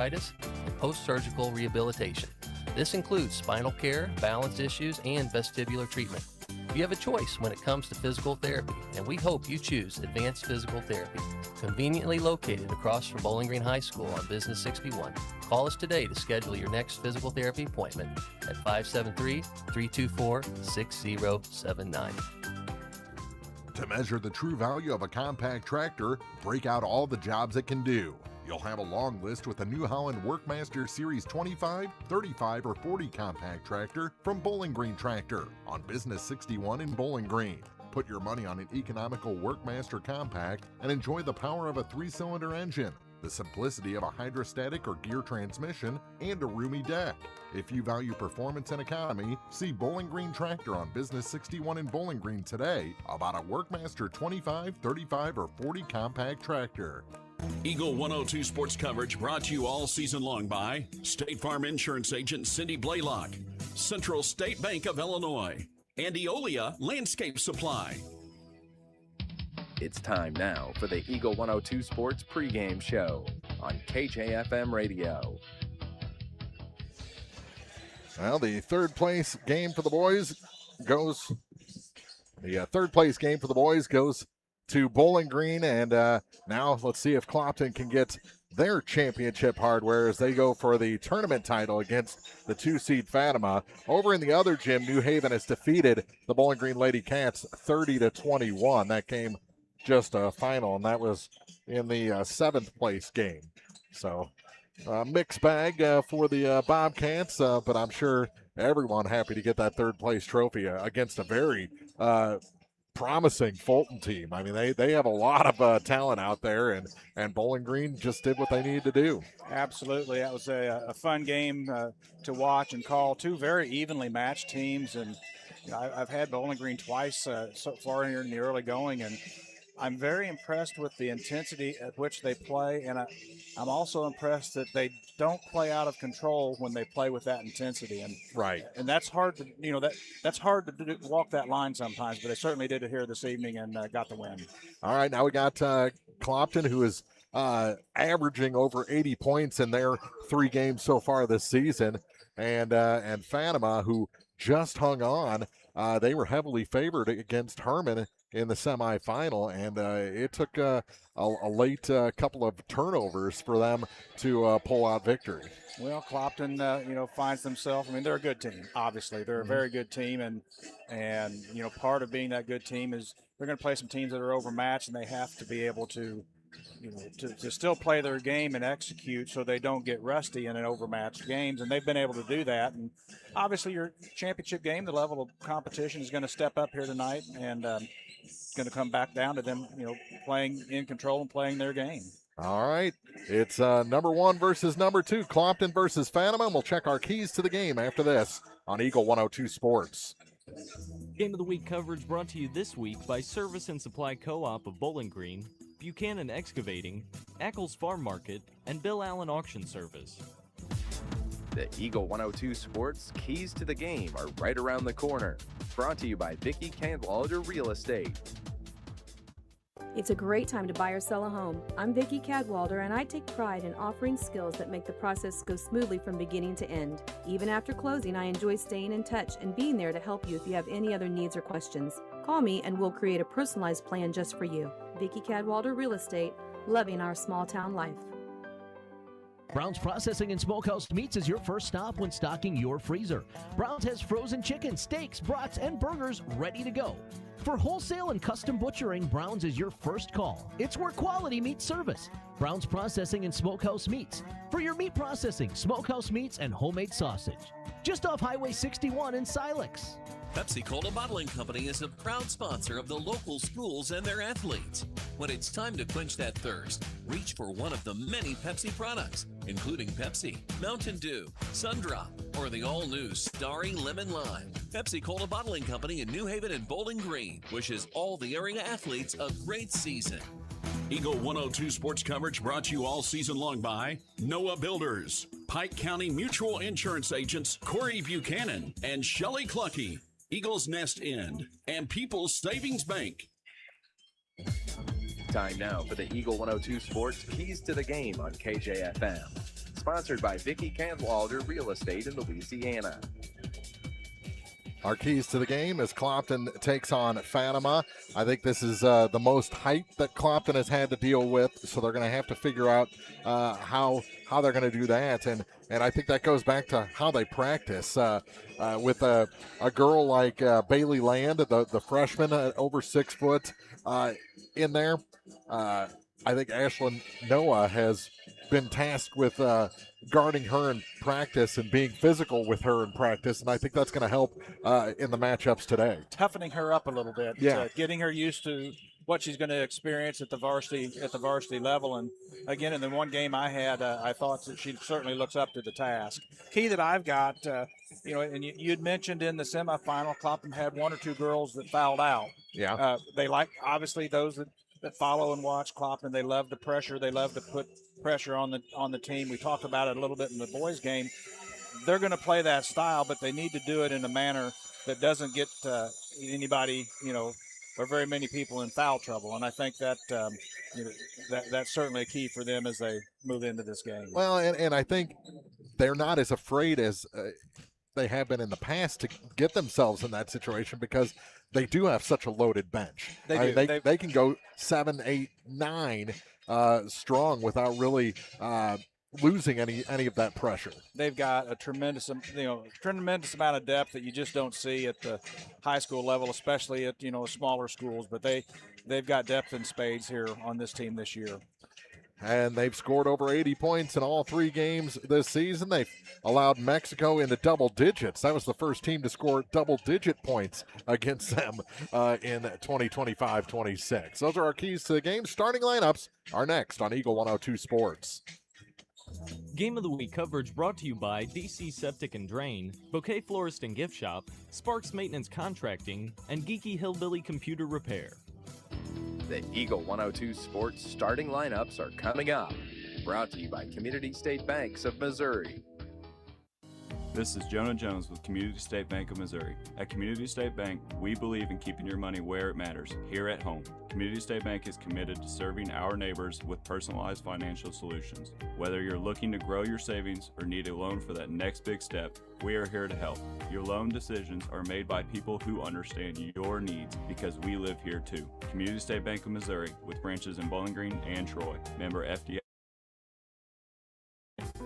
arthritis, and post-surgical rehabilitation. This includes spinal care, balance issues, and vestibular treatment. You have a choice when it comes to physical therapy, and we hope you choose Advanced Physical Therapy. Conveniently located across from Bowling Green High School on Business 61. Call us today to schedule your next physical therapy appointment at 573-324-6079. To measure the true value of a compact tractor, break out all the jobs it can do. You'll have a long list with a New Holland Workmaster Series 25, 35, or 40 compact tractor from Bowling Green Tractor on Business 61 in Bowling Green. Put your money on an economical Workmaster compact and enjoy the power of a 3-cylinder engine, the simplicity of a hydrostatic or gear transmission, and a roomy deck. If you value performance and economy, see Bowling Green Tractor on Business 61 in Bowling Green today about a Workmaster 25, 35, or 40 compact tractor. Eagle 102 sports coverage brought to you all season long by State Farm Insurance Agent Cindy Blaylock, Central State Bank of Illinois, and Eolia Landscape Supply. It's time now for the Eagle 102 Sports pregame show on KJFM Radio. Well, the third place game for the boys goes to Bowling Green, and now let's see if Clopton can get their championship hardware as they go for the tournament title against the 2-seed Fatima. Over in the other gym, New Haven has defeated the Bowling Green Lady Cats 30-21. That game just a final, and that was in the 7th place game. So mixed bag for the Bobcats, but I'm sure everyone happy to get that third place trophy against a very promising Fulton team. I mean, they have a lot of talent out there, and Bowling Green just did what they needed to do. Absolutely. That was a fun game to watch and call. Two very evenly matched teams, and I've had Bowling Green twice so far here in the early going, and I'm very impressed with the intensity at which they play, and I'm also impressed that they don't play out of control when they play with that intensity. And right, and that's hard to that's hard to walk that line sometimes. But they certainly did it here this evening and got the win. All right, now we got Clopton, who is averaging over 80 points in their 3 games so far this season, and Fatima, who just hung on. They were heavily favored against Herman in the semifinal, and it took a late couple of turnovers for them to pull out victory. Well, Clopton, finds themselves. I mean, they're a good team. Obviously, they're a very good team, and part of being that good team is they're going to play some teams that are overmatched, and they have to be able to, to still play their game and execute so they don't get rusty in an overmatched games, and they've been able to do that. And obviously, your championship game, the level of competition is going to step up here tonight, and it's going to come back down to them, playing in control and playing their game. All right, it's number 1 versus number 2, Clopton versus Fatima, and we'll check our keys to the game after this on Eagle 102 Sports. Game of the Week coverage brought to you this week by Service and Supply Co-op of Bowling Green, Buchanan Excavating, Ackles Farm Market, and Bill Allen Auction Service. The Eagle 102 Sports keys to the game are right around the corner. Brought to you by Vicki Cadwalder Real Estate. It's a great time to buy or sell a home. I'm Vicki Cadwalder, and I take pride in offering skills that make the process go smoothly from beginning to end. Even after closing, I enjoy staying in touch and being there to help you if you have any other needs or questions. Call me and we'll create a personalized plan just for you. Vicki Cadwalder Real Estate, loving our small town life. Brown's Processing and Smokehouse Meats is your first stop when stocking your freezer. Brown's has frozen chicken, steaks, brats, and burgers ready to go. For wholesale and custom butchering, Brown's is your first call. It's where quality meets service. Brown's Processing and Smokehouse Meats. For your meat processing, smokehouse meats, and homemade sausage. Just off Highway 61 in Silex. Pepsi-Cola Bottling Company is a proud sponsor of the local schools and their athletes. When it's time to quench that thirst, reach for one of the many Pepsi products, including Pepsi, Mountain Dew, Sundrop, or the all-new Starry Lemon Lime. Pepsi-Cola Bottling Company in New Haven and Bowling Green wishes all the area athletes a great season. Eagle 102 sports coverage brought to you all season long by Noah Builders, Pike County Mutual Insurance Agents Corey Buchanan and Shelley Cluckey, Eagles Nest Inn, and People's Savings Bank. Time now for the Eagle 102 Sports keys to the game on KJFM. Sponsored by Vicki Cadwalder Real Estate in Louisiana. Our keys to the game as Clopton takes on Fatima. I think this is the most height that Clopton has had to deal with, so they're going to have to figure out how they're going to do that. And I think that goes back to how they practice. With a girl like Bailey Land, the freshman, over 6 foot in there, I think Ashlyn Noah has been tasked with guarding her in practice and being physical with her in practice, and I think that's going to help in the matchups today. Toughening her up a little bit, getting her used to what she's going to experience at the varsity level. And again, in the one game I had, I thought that she certainly looks up to the task. Key that I've got, and you'd mentioned in the semifinal, Clopton had 1 or 2 girls that fouled out. Yeah. They like, obviously, those that follow and watch Clopton. They love the pressure. They love to put pressure on the team. We talked about it a little bit in the boys' game. They're going to play that style, but they need to do it in a manner that doesn't get anybody, or very many people in foul trouble. And I think that that's certainly a key for them as they move into this game. Well, and I think they're not as afraid as they have been in the past to get themselves in that situation because they do have such a loaded bench. They can go 7, 8, 9 strong without really losing any of that pressure. They've got a tremendous amount of depth that you just don't see at the high school level, especially at smaller schools. But they've got depth in spades here on this team this year. And they've scored over 80 points in all 3 games this season. They've allowed Mexico into double digits. That was the first team to score double-digit points against them in 2025-26. Those are our keys to the game. Starting lineups are next on Eagle 102 Sports. Game of the Week coverage brought to you by DC Septic and Drain, Bouquet Florist and Gift Shop, Sparks Maintenance Contracting, and Geeky Hillbilly Computer Repair. The Eagle 102 Sports starting lineups are coming up. Brought to you by Community State Banks of Missouri. This is Jonah Jones with Community State Bank of Missouri. At Community State Bank, we believe in keeping your money where it matters, here at home. Community State Bank is committed to serving our neighbors with personalized financial solutions. Whether you're looking to grow your savings or need a loan for that next big step, we are here to help. Your loan decisions are made by people who understand your needs because we live here too. Community State Bank of Missouri with branches in Bowling Green and Troy. Member FDIC.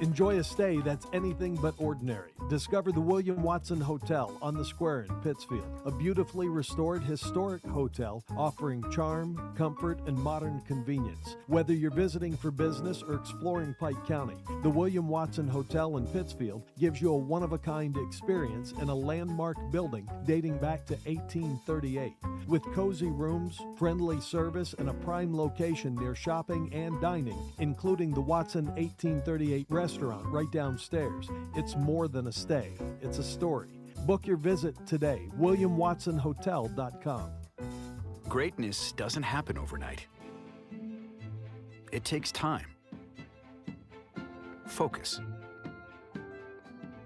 Enjoy a stay that's anything but ordinary. Discover the William Watson Hotel on the Square in Pittsfield, a beautifully restored historic hotel offering charm, comfort, and modern convenience. Whether you're visiting for business or exploring Pike County, the William Watson Hotel in Pittsfield gives you a one-of-a-kind experience in a landmark building dating back to 1838. With cozy rooms, friendly service, and a prime location near shopping and dining, including the Watson 1838 restaurant right downstairs. It's more than a stay, it's a story. Book your visit today, WilliamWatsonHotel.com. Greatness doesn't happen overnight. It takes time, focus,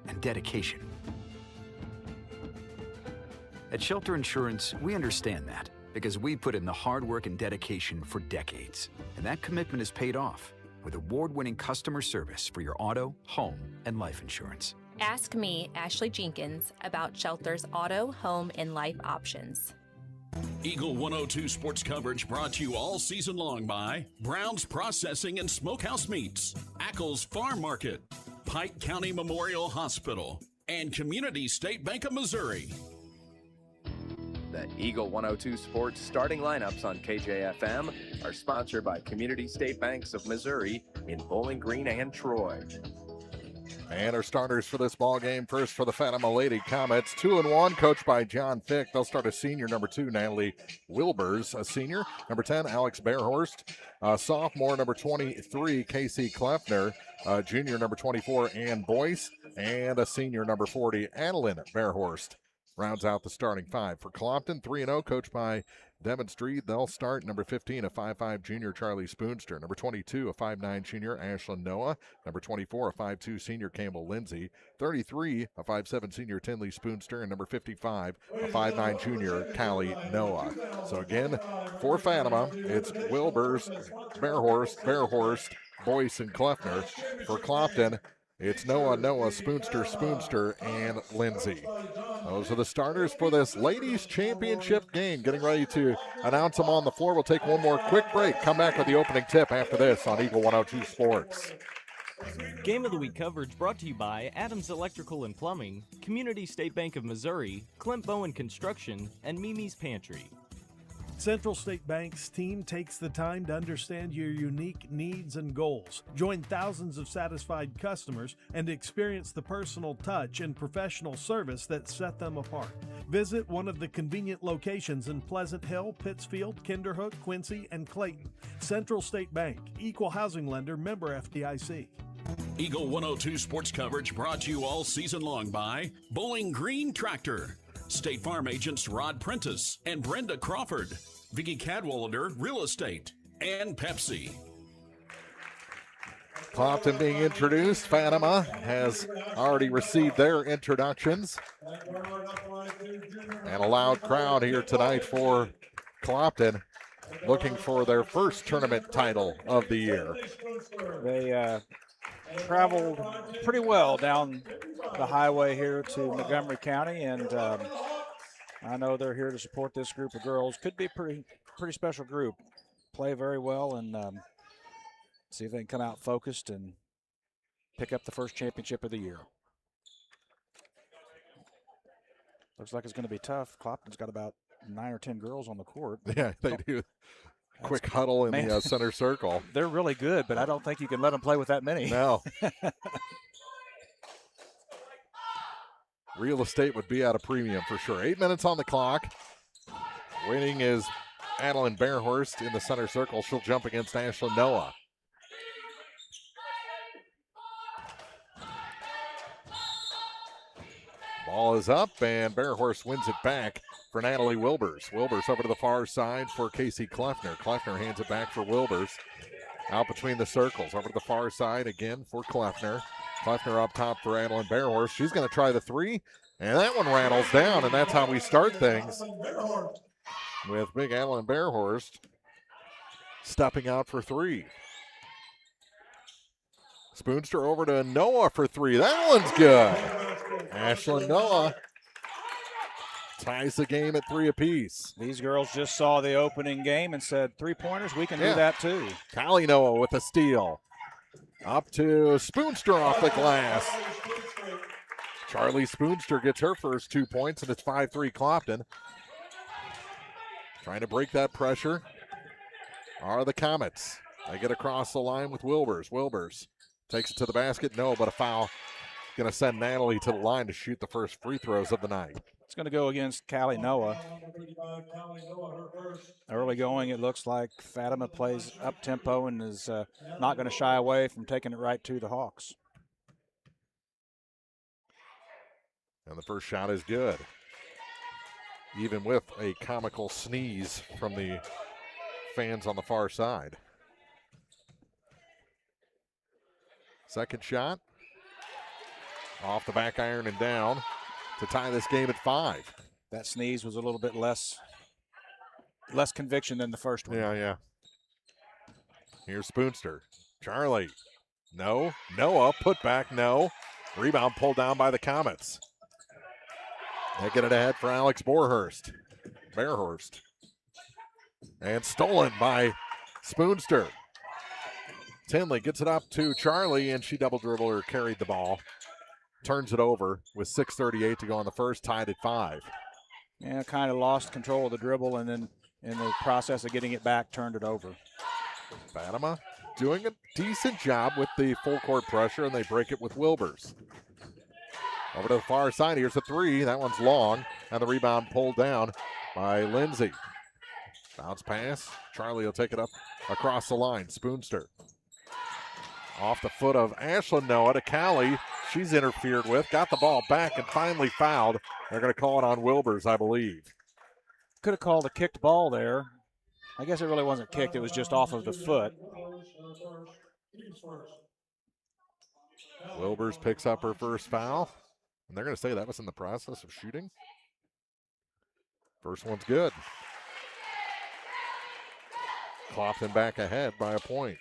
and dedication. At Shelter Insurance, we understand that because we put in the hard work and dedication for decades. And that commitment is paid off with award-winning customer service for your auto, home, and life insurance. Ask me, Ashley Jenkins, about Shelter's auto, home, and life options. Eagle 102 sports coverage brought to you all season long by Brown's Processing and Smokehouse Meats, Ackles Farm Market, Pike County Memorial Hospital, and Community State Bank of Missouri. The Eagle 102 Sports starting lineups on KJFM are sponsored by Community State Banks of Missouri in Bowling Green and Troy. And our starters for this ball game, first for the Fatima Lady Comets, 2-1, coached by John Fick. They'll start a senior, number 2, Natalie Wilbers, a senior. Number 10, Alex Bearhorst. Sophomore, number 23, Casey Kleffner. Junior, number 24, Ann Boyce. And a senior, number 40, Adeline Bearhorst. Rounds out the starting 5 for Clopton, 3-0, coached by Demonstrate, they'll start number 15, a 5'5 junior, Charlie Spoonster. Number 22, a 5'9 junior, Ashlyn Noah. Number 24, a 5'2 senior, Campbell Lindsay. 33, a 5'7 senior, Tinley Spoonster. And number 55, a 5'9 junior, Callie Noah. So again, for Fatima, it's Wilbers, Bearhorst, Boyce, and Kleffner. For Clopton, it's Noah, Spoonster, and Lindsay. Those are the starters for this ladies championship game. Getting ready to announce them on the floor. We'll take one more quick break. Come back with the opening tip after this on Eagle 102 Sports. Game of the Week coverage brought to you by Adams Electrical and Plumbing, Community State Bank of Missouri, Clint Bowen Construction, and Mimi's Pantry. Central State Bank's team takes the time to understand your unique needs and goals. Join thousands of satisfied customers and experience the personal touch and professional service that set them apart. Visit one of the convenient locations in Pleasant Hill, Pittsfield, Kinderhook, Quincy, and Clayton. Central State Bank, equal housing lender, member FDIC. Eagle 102 sports coverage brought to you all season long by Bowling Green Tractor, State Farm agents Rod Prentice and Brenda Crawford, Vicky Cadwalader Real Estate, and Pepsi. Clopton being introduced. Fatima has already received their introductions. And a loud crowd here tonight for Clopton, looking for their first tournament title of the year. They traveled pretty well down the highway here to Montgomery County, and I know they're here to support this group of girls. Could be a pretty special group. Play very well, and see if they can come out focused and pick up the first championship of the year. Looks like it's going to be tough. Clopton's got about 9 or 10 girls on the court. Yeah, they do. Quick huddle in the center circle. They're really good, but I don't think you can let them play with that many. No. Real estate would be at a premium for sure. 8 minutes on the clock. Waiting is Adeline Bearhorst in the center circle. She'll jump against Ashlyn Noah. Ball is up, and Bearhorst wins it back for Natalie Wilbers. Wilbers over to the far side for Casey Kleffner. Kleffner hands it back for Wilbers. Out between the circles. Over to the far side again for Kleffner. Kleffner up top for Adeline Bearhorst. She's going to try the three, and that one rattles down, and that's how we start things with big Adeline Bearhorst stepping out for three. Spoonster over to Noah for three. That one's good. Ashlyn Noah ties the game at 3 apiece. These girls just saw the opening game and said, 3-pointers, we can do that too. Callie Noah with a steal. Up to Spoonster off the glass. Charlie Spoonster gets her first 2 points, and it's 5-3 Clopton. Trying to break that pressure are the Comets. They get across the line with Wilbers. Wilbers takes it to the basket. No, but a foul. Going to send Natalie to the line to shoot the first free throws of the night. It's going to go against Callie Noah. Early going, it looks like Fatima plays up-tempo and is not going to shy away from taking it right to the Hawks. And the first shot is good. Even with a comical sneeze from the fans on the far side. Second shot. Off the back iron and down to tie this game at 5. That sneeze was a little bit less conviction than the first one. Yeah. Here's Spoonster. Charlie. No. Noah. Put back. No. Rebound pulled down by the Comets. They get it ahead for Alex Bearhorst. And stolen by Spoonster. Tinley gets it up to Charlie, and she double dribbled or carried the ball. Turns it over with 6:38 to go on the first, tied at 5. Yeah, kind of lost control of the dribble, and then in the process of getting it back, turned it over. Fatima doing a decent job with the full court pressure, and they break it with Wilbers. Over to the far side, here's a three. That one's long, and the rebound pulled down by Lindsay. Bounce pass. Charlie will take it up across the line. Spoonster. Off the foot of Ashlyn Noah to Callie. She's interfered with, got the ball back, and finally fouled. They're going to call it on Wilbers, I believe. could have called a kicked ball there. I guess it really wasn't kicked. It was just off of the foot. Wilbers picks up her first foul, and they're going to say that was in the process of shooting. First one's good. Clopton back ahead by a point.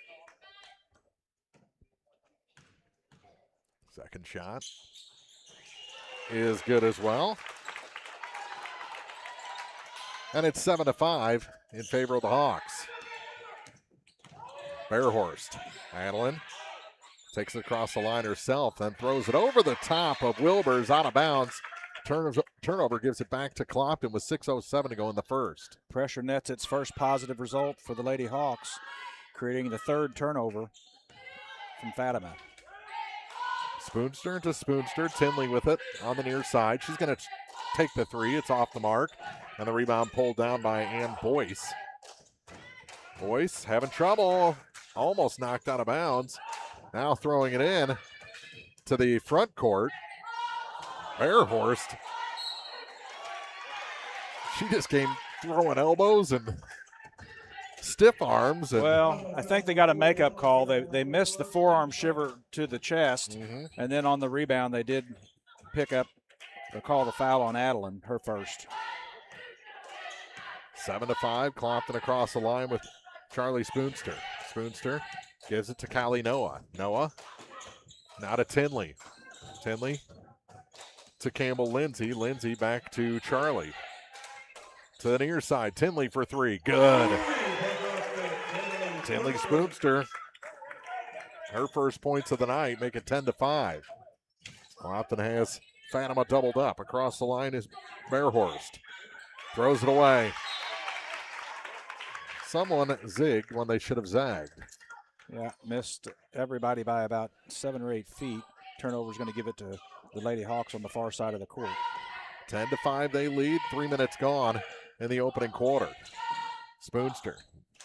Second shot is good as well. And it's 7-5 in favor of the Hawks. Bearhorst, Adeline takes it across the line herself, then throws it over the top of Wilbers, out of bounds. Turnover gives it back to Clopton with 6:07 to go in the first. Pressure nets its first positive result for the Lady Hawks, creating the third turnover from Fatima. Spoonster to Spoonster. Tinley with it on the near side. She's going to take the three. It's off the mark. And the rebound pulled down by Ann Boyce. Boyce having trouble. Almost knocked out of bounds. Now throwing it in to the front court. Bearhorst. She just came throwing elbows and stiff arms. And well, I think they got a makeup call. They missed the forearm shiver to the chest, and then on the rebound they did pick up or call the foul on Adeline, her first. 7-5, Clopton across the line with Charlie Spoonster. Spoonster gives it to Callie Noah. Noah now to Tinley. Tinley to Campbell Lindsay. Lindsay back to Charlie. To the near side, Tinley for three. Good. Tinley Spoonster. Her first points of the night make it 10-5. Clopton has Fatima doubled up. Across the line is Bearhorst. Throws it away. Someone zigged when they should have zagged. Yeah, missed everybody by about 7 or 8 feet. Turnover's going to give it to the Lady Hawks on the far side of the court. 10-5 they lead. 3 minutes gone in the opening quarter. Spoonster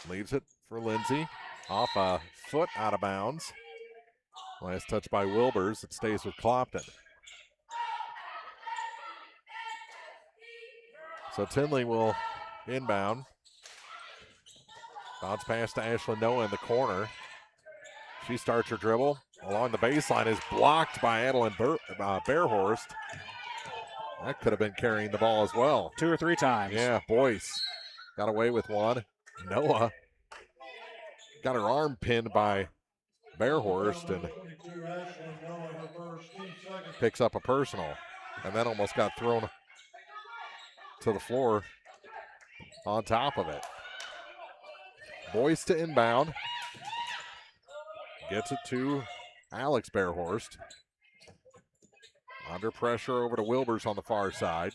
leaves it for Lindsay. Off a foot out of bounds. Last touch by Wilbers. It stays with Clopton. So Tinley will inbound. Bounce pass to Ashlyn Noah in the corner. She starts her dribble. Along the baseline is blocked by Adeline Bearhorst. That could have been carrying the ball as well. 2 or 3 times. Yeah, Boyce got away with one. Noah got her arm pinned by Bearhorst and picks up a personal. And then almost got thrown to the floor on top of it. Boyce to inbound. Gets it to Alex Bearhorst. Under pressure over to Wilbers on the far side.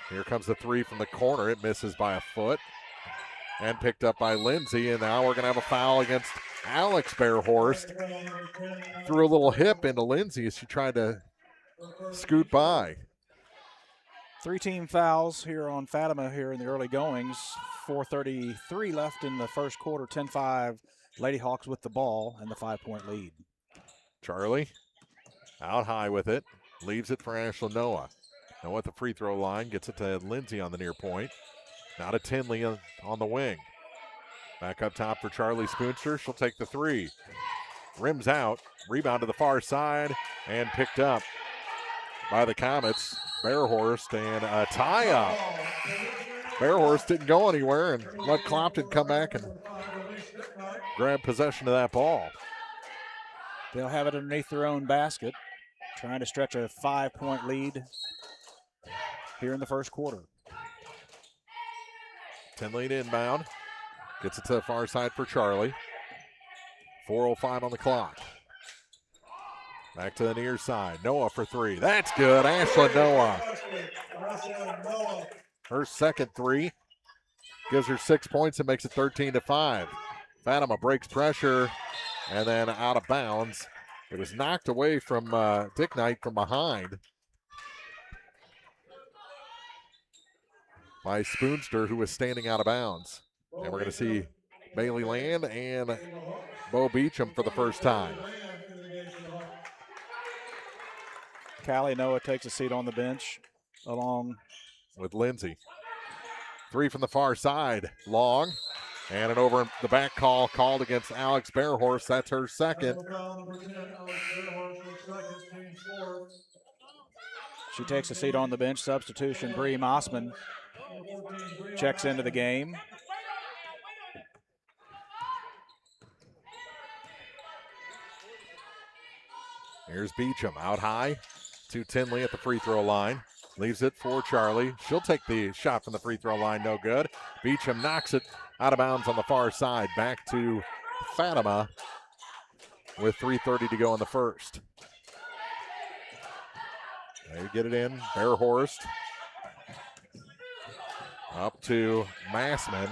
Here comes the three from the corner. It misses by a foot. And picked up by Lindsay. And now we're going to have a foul against Alex Bearhorst. Threw a little hip into Lindsay as she tried to scoot by. 3 team fouls here on Fatima here in the early goings. 4:33 left in the first quarter. 10-5 Lady Hawks with the ball and the 5-point lead. Charlie out high with it. Leaves it for Ashlyn Noah. Noah at the free throw line. Gets it to Lindsay on the near point. Now to Tinley on the wing. Back up top for Charlie Spoonster. She'll take the three. Rims out. Rebound to the far side. And picked up by the Comets. Bearhorst and a tie-up. Bearhorst didn't go anywhere and let Clopton come back and grab possession of that ball. They'll have it underneath their own basket, trying to stretch a 5-point lead here in the first quarter. Tinley to inbound. Gets it to the far side for Charlie. 4:05 on the clock. Back to the near side. Noah for three. That's good. Ashlyn Noah. Her second three gives her 6 points and makes it 13-5. Fatima breaks pressure and then out of bounds. It was knocked away from Dick Knight from behind by Spoonster, who was standing out of bounds. And we're going to see Bailey Land and Bo Beecham for the first time. Callie Noah takes a seat on the bench along with Lindsay. Three from the far side, long. And an over the back call called against Alex Bearhorse. That's her second. She takes a seat on the bench. Substitution, Bree Mossman checks into the game. Here's Beecham out high to Tinley at the free throw line. Leaves it for Charlie. She'll take the shot from the free throw line, no good. Beecham knocks it out of bounds on the far side. Back to Fatima with 3:30 to go in the first. They get it in. Bearhorst up to Massman.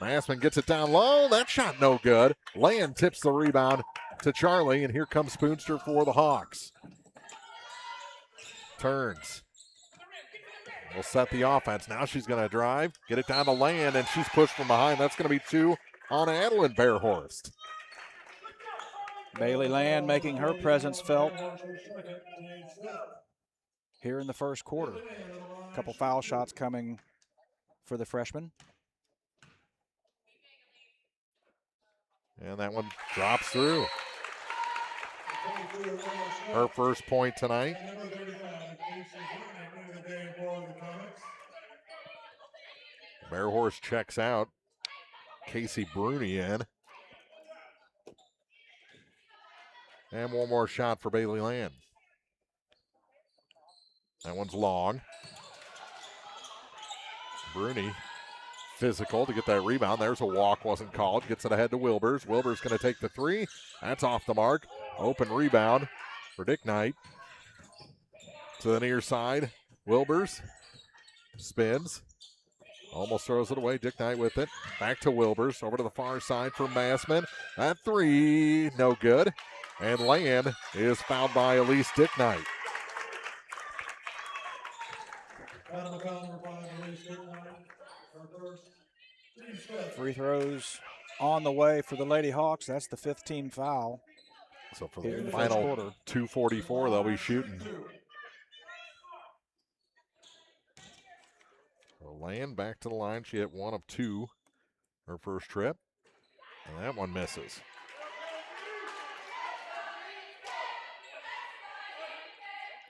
Massman gets it down low. That shot no good. Land tips the rebound to Charlie, and here comes Spoonster for the Hawks. Turns. Will set the offense. Now she's going to drive, get it down to Land, and she's pushed from behind. That's going to be two on Adeline Bearhorst. Bailey Land making her presence felt here in the first quarter. A couple foul shots coming for the freshman. And that one drops through. Her first point tonight. Bearhorse checks out. Casey Bruni in. And one more shot for Bailey Land. That one's long. Bruni physical to get that rebound. There's a walk, wasn't called. Gets it ahead to Wilbers. Wilbers going to take the three. That's off the mark. Open rebound for Dick Knight. To the near side. Wilbers spins. Almost throws it away. Dick Knight with it. Back to Wilbers. Over to the far side for Massman. That three, no good. And Land is fouled by Elise Dick Knight. Free throws on the way for the Lady Hawks. That's the 15th team foul. So for the final 2:44, they'll be shooting. So Land back to the line. She hit one of two her first trip. And that one misses.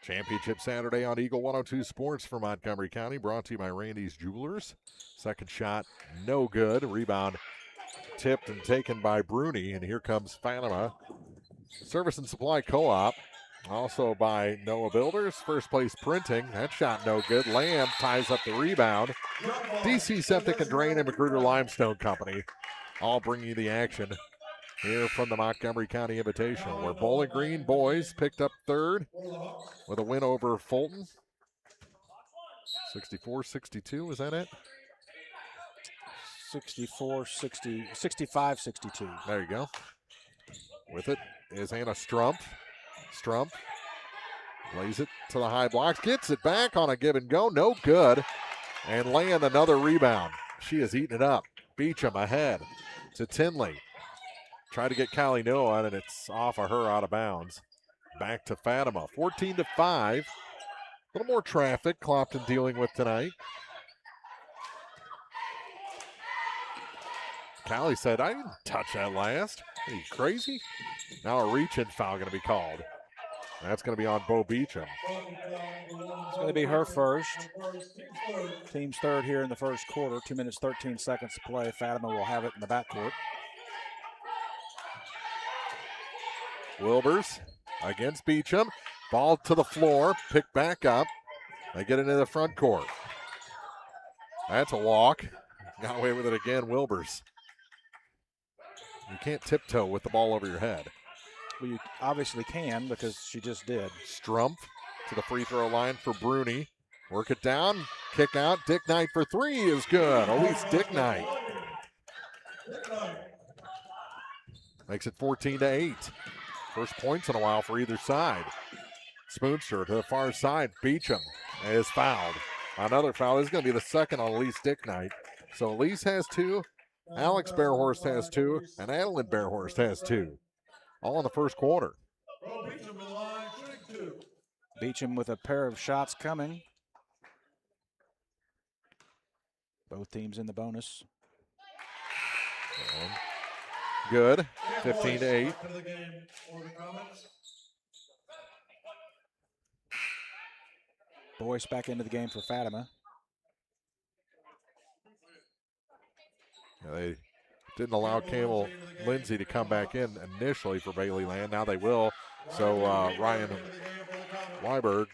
Championship Saturday on Eagle 102 Sports for Montgomery County, brought to you by Randy's Jewelers. Second shot, no good. Rebound tipped and taken by Bruni, and here comes Fatima. Service and Supply Co-op, also by Noah Builders. First place printing, that shot no good. Lamb ties up the rebound. DC Septic and Drain and Magruder Limestone Company all bring you the action here from the Montgomery County Invitational, where Bowling Green boys picked up third with a win over Fulton. 64-62, is that it? 65-62. There you go. With it is Anna Strumpf. Strumpf lays it to the high blocks, gets it back on a give and go, no good. And Land another rebound. She has eaten it up. Beecham ahead to Tinley. Try to get Callie Noah, and it's off of her out of bounds. Back to Fatima, 14-5. A little more traffic Clopton dealing with tonight. Callie said, I didn't touch that last. Are you crazy? Now a reach-in foul going to be called. That's going to be on Bo Beecham. It's going to be her first. Team's third here in the first quarter. 2 minutes, 13 seconds to play. Fatima will have it in the backcourt. Wilbers against Beecham. Ball to the floor, picked back up. They get into the front court. That's a walk. Got away with it again, Wilbers. You can't tiptoe with the ball over your head. Well, you obviously can because she just did. Strumpf to the free throw line for Bruni. Work it down, kick out. Dick Knight for three is good. Elise Dick Knight. Makes it 14-8. First points in a while for either side. Spoonster to the far side. Beecham is fouled. Another foul. This is going to be the second on Elise Dick Knight. So Elise has two, Alex Bearhorst has two, and Adeline Bearhorst has two. All in the first quarter. Beecham with a pair of shots coming. Both teams in the bonus. And good. 15-8. Boyce back into the game for Fatima. They didn't allow Campbell Lindsay to come back in initially for Bailey Land. Now they will. So Ryan Weiberg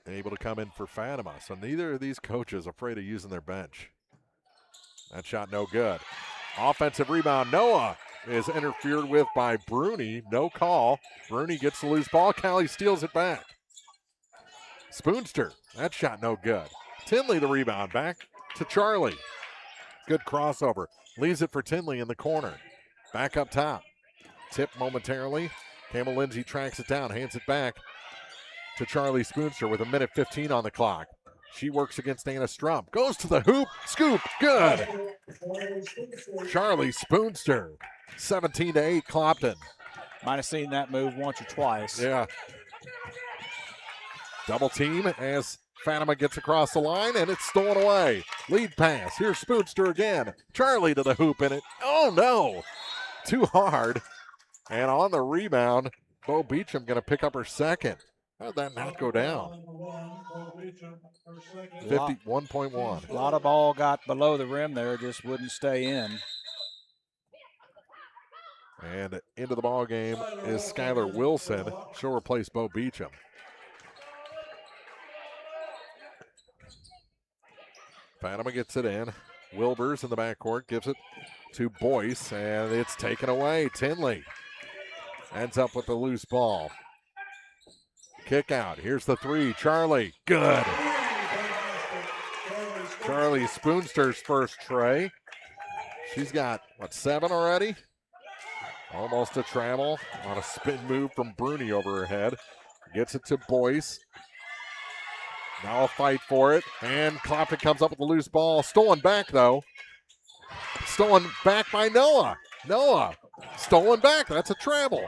able to come in for Fatima. So neither of these coaches afraid of using their bench. That shot no good. Offensive rebound. Noah is interfered with by Bruni. No call. Bruni gets the loose ball. Callie steals it back. Spoonster. That shot no good. Tinley the rebound. Back to Charlie. Good crossover. Leaves it for Tinley in the corner. Back up top. Tip momentarily. Campbell Lindsay tracks it down. Hands it back to Charlie Spoonster with 1:15 on the clock. She works against Anna Strump. Goes to the hoop. Scoop. Good. Charlie Spoonster. 17-8 Clopton. Might have seen that move once or twice. Yeah. Double team as Fatima gets across the line, and it's stolen away. Lead pass. Here's Spoonster again. Charlie to the hoop in it. Oh, no. Too hard. And on the rebound, Bo Beecham going to pick up her second. How did that not go down? 51.1. A lot of ball got below the rim there, just wouldn't stay in. And into the ball game is Skylar Wilson. She'll replace Bo Beecham. Fatima gets it in. Wilbers in the backcourt gives it to Boyce, and it's taken away. Tinley ends up with the loose ball. Kick out. Here's the three. Charlie. Good. Charlie Spoonster's first tray. She's got, 7 already? Almost a travel on a spin move from Bruni over her head. Gets it to Boyce. Now a fight for it. And Clopton comes up with the loose ball. Stolen back, though. Stolen back by Noah. Noah. Stolen back. That's a travel.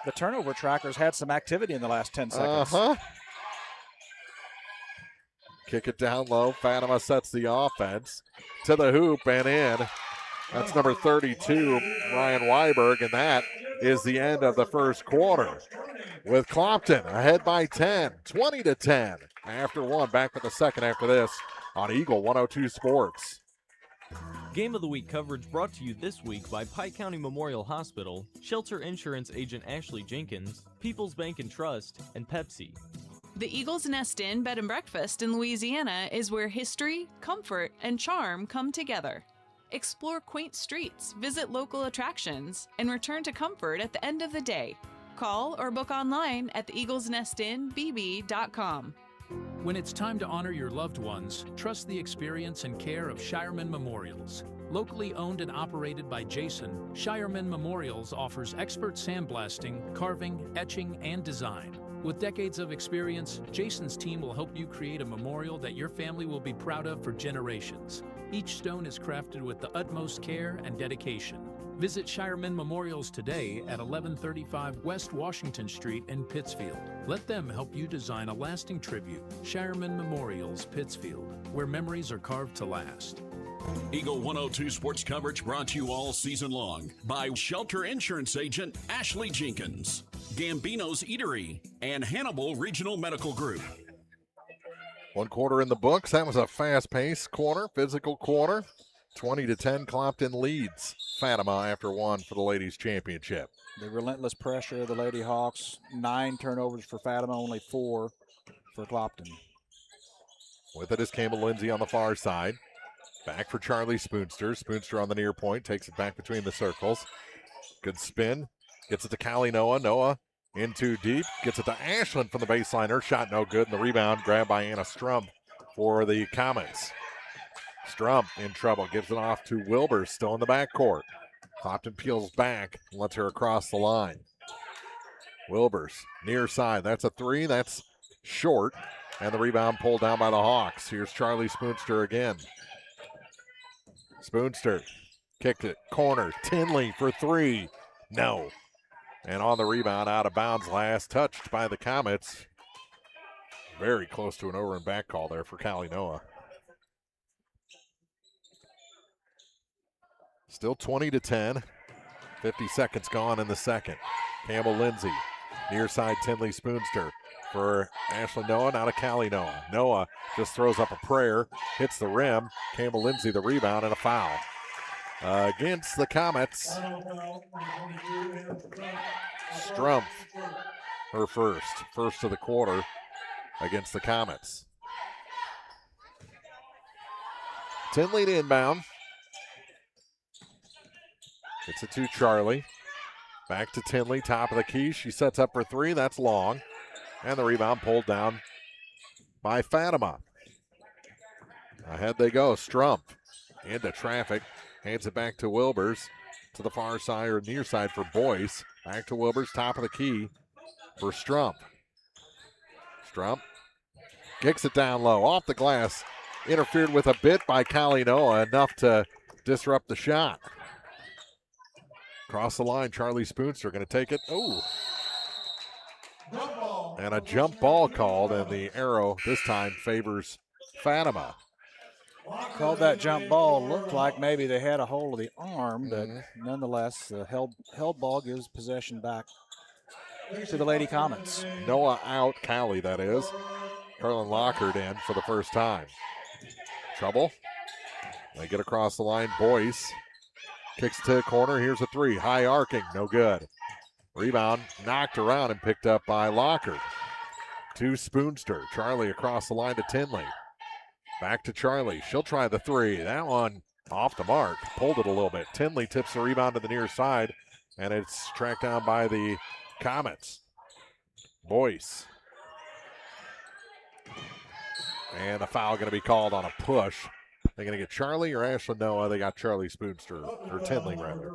The turnover trackers had some activity in the last 10 seconds. Kick it down low. Fatima sets the offense to the hoop and in. That's number 32, Ryan Weiberg, and that is the end of the first quarter. With Clopton ahead by 10, 20-10. After one, back with the second after this on Eagle 102 Sports. Game of the Week coverage brought to you this week by Pike County Memorial Hospital, Shelter Insurance Agent Ashley Jenkins, People's Bank and Trust, and Pepsi. The Eagles Nest Inn Bed and Breakfast in Louisiana is where history, comfort, and charm come together. Explore quaint streets, visit local attractions, and return to comfort at the end of the day. Call or book online at theeaglesnestinbb.com. When it's time to honor your loved ones, trust the experience and care of Shireman Memorials. Locally owned and operated by Jason, Shireman Memorials offers expert sandblasting, carving, etching, and design. With decades of experience, Jason's team will help you create a memorial that your family will be proud of for generations. Each stone is crafted with the utmost care and dedication. Visit Shireman Memorials today at 1135 West Washington Street in Pittsfield. Let them help you design a lasting tribute. Shireman Memorials, Pittsfield, where memories are carved to last. Eagle 102 sports coverage brought to you all season long by Shelter Insurance Agent Ashley Jenkins, Gambino's Eatery, and Hannibal Regional Medical Group. One quarter in the books. That was a fast-paced quarter, physical quarter. 20-10, Clopton leads Fatima after one for the ladies' championship. The relentless pressure of the Lady Hawks. 9 turnovers for Fatima, only 4 for Clopton. With it is Campbell Lindsay on the far side. Back for Charlie Spoonster. Spoonster on the near point, takes it back between the circles. Good spin. Gets it to Callie Noah. Noah in too deep. Gets it to Ashland from the baseline. Her shot no good. And the rebound grabbed by Anna Strump for the Comets. Strump in trouble. Gives it off to Wilbur, still in the backcourt. Clopton peels back and lets her across the line. Wilbers, near side. That's a three. That's short. And the rebound pulled down by the Hawks. Here's Charlie Spoonster again. Spoonster kicked it. Corner. Tinley for three. No. And on the rebound, out of bounds. Last touched by the Comets Very close to an over and back call there for Callie Noah. Still 20-10. 50 seconds gone in the second. Campbell Lindsay, near side Tinley Spoonster for Ashley Noah, now to Callie Noah. Noah just throws up a prayer, hits the rim. Campbell Lindsay the rebound and a foul. Against the Comets, Strumpf, her first of the quarter against the Comets. Tinley to inbound. It's it to Charlie. Back to Tinley, top of the key. She sets up for three. That's long. And the rebound pulled down by Fatima. Ahead they go. Strumpf into traffic. Hands it back to Wilbers. To the far side or near side for Boyce. Back to Wilbers, top of the key for Strumpf. Strumpf kicks it down low. Off the glass. Interfered with a bit by Callie Noah. Enough to disrupt the shot. Across the line, Charlie Spoonster going to take it. Oh. And a jump ball called, and the arrow this time favors Fatima. Called that jump ball. Looked like maybe they had a hold of the arm, but nonetheless, the held ball gives possession back to the Lady Comets. Noah out, Callie that is. Carlin Lockhart in for the first time. Trouble. They get across the line. Boyce kicks to the corner. Here's a three. High arcing. No good. Rebound knocked around and picked up by Lockhart. To Spoonster. Charlie across the line to Tinley. Back to Charlie. She'll try the three. That one off the mark. Pulled it a little bit. Tinley tips the rebound to the near side, and it's tracked down by the Comets. Boyce. And a foul going to be called on a push. They're going to get Charlie or Ashley Noah. They got Charlie Spoonster, or Tinley rather.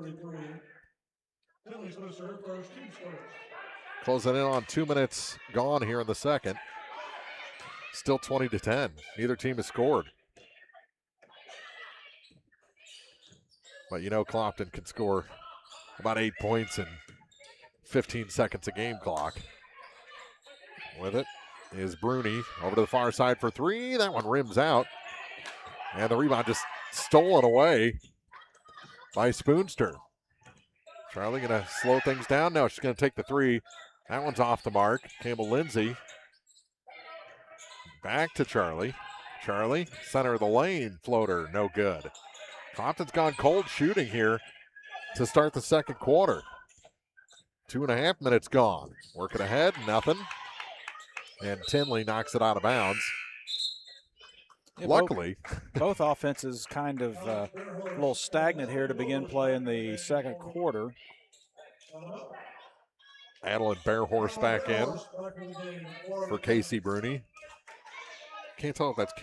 Closing in on 2 minutes gone here in the second. Still 20-10. Neither team has scored. But you know Clopton can score about 8 points in 15 seconds of game clock. With it is Bruni over to the far side for three. That one rims out. And the rebound just stolen away by Spoonster. Charlie going to slow things down. No, she's going to take the three. That one's off the mark. Campbell Lindsay. Back to Charlie. Charlie, center of the lane floater, no good. Clopton's gone cold shooting here to start the second quarter. 2.5 minutes gone. Working ahead, nothing. And Tinley knocks it out of bounds. Yeah, Luckily. Both offenses kind of a little stagnant here to begin play in the second quarter. Adeline Bearhorse back in for Casey Bruni. Can't tell if that's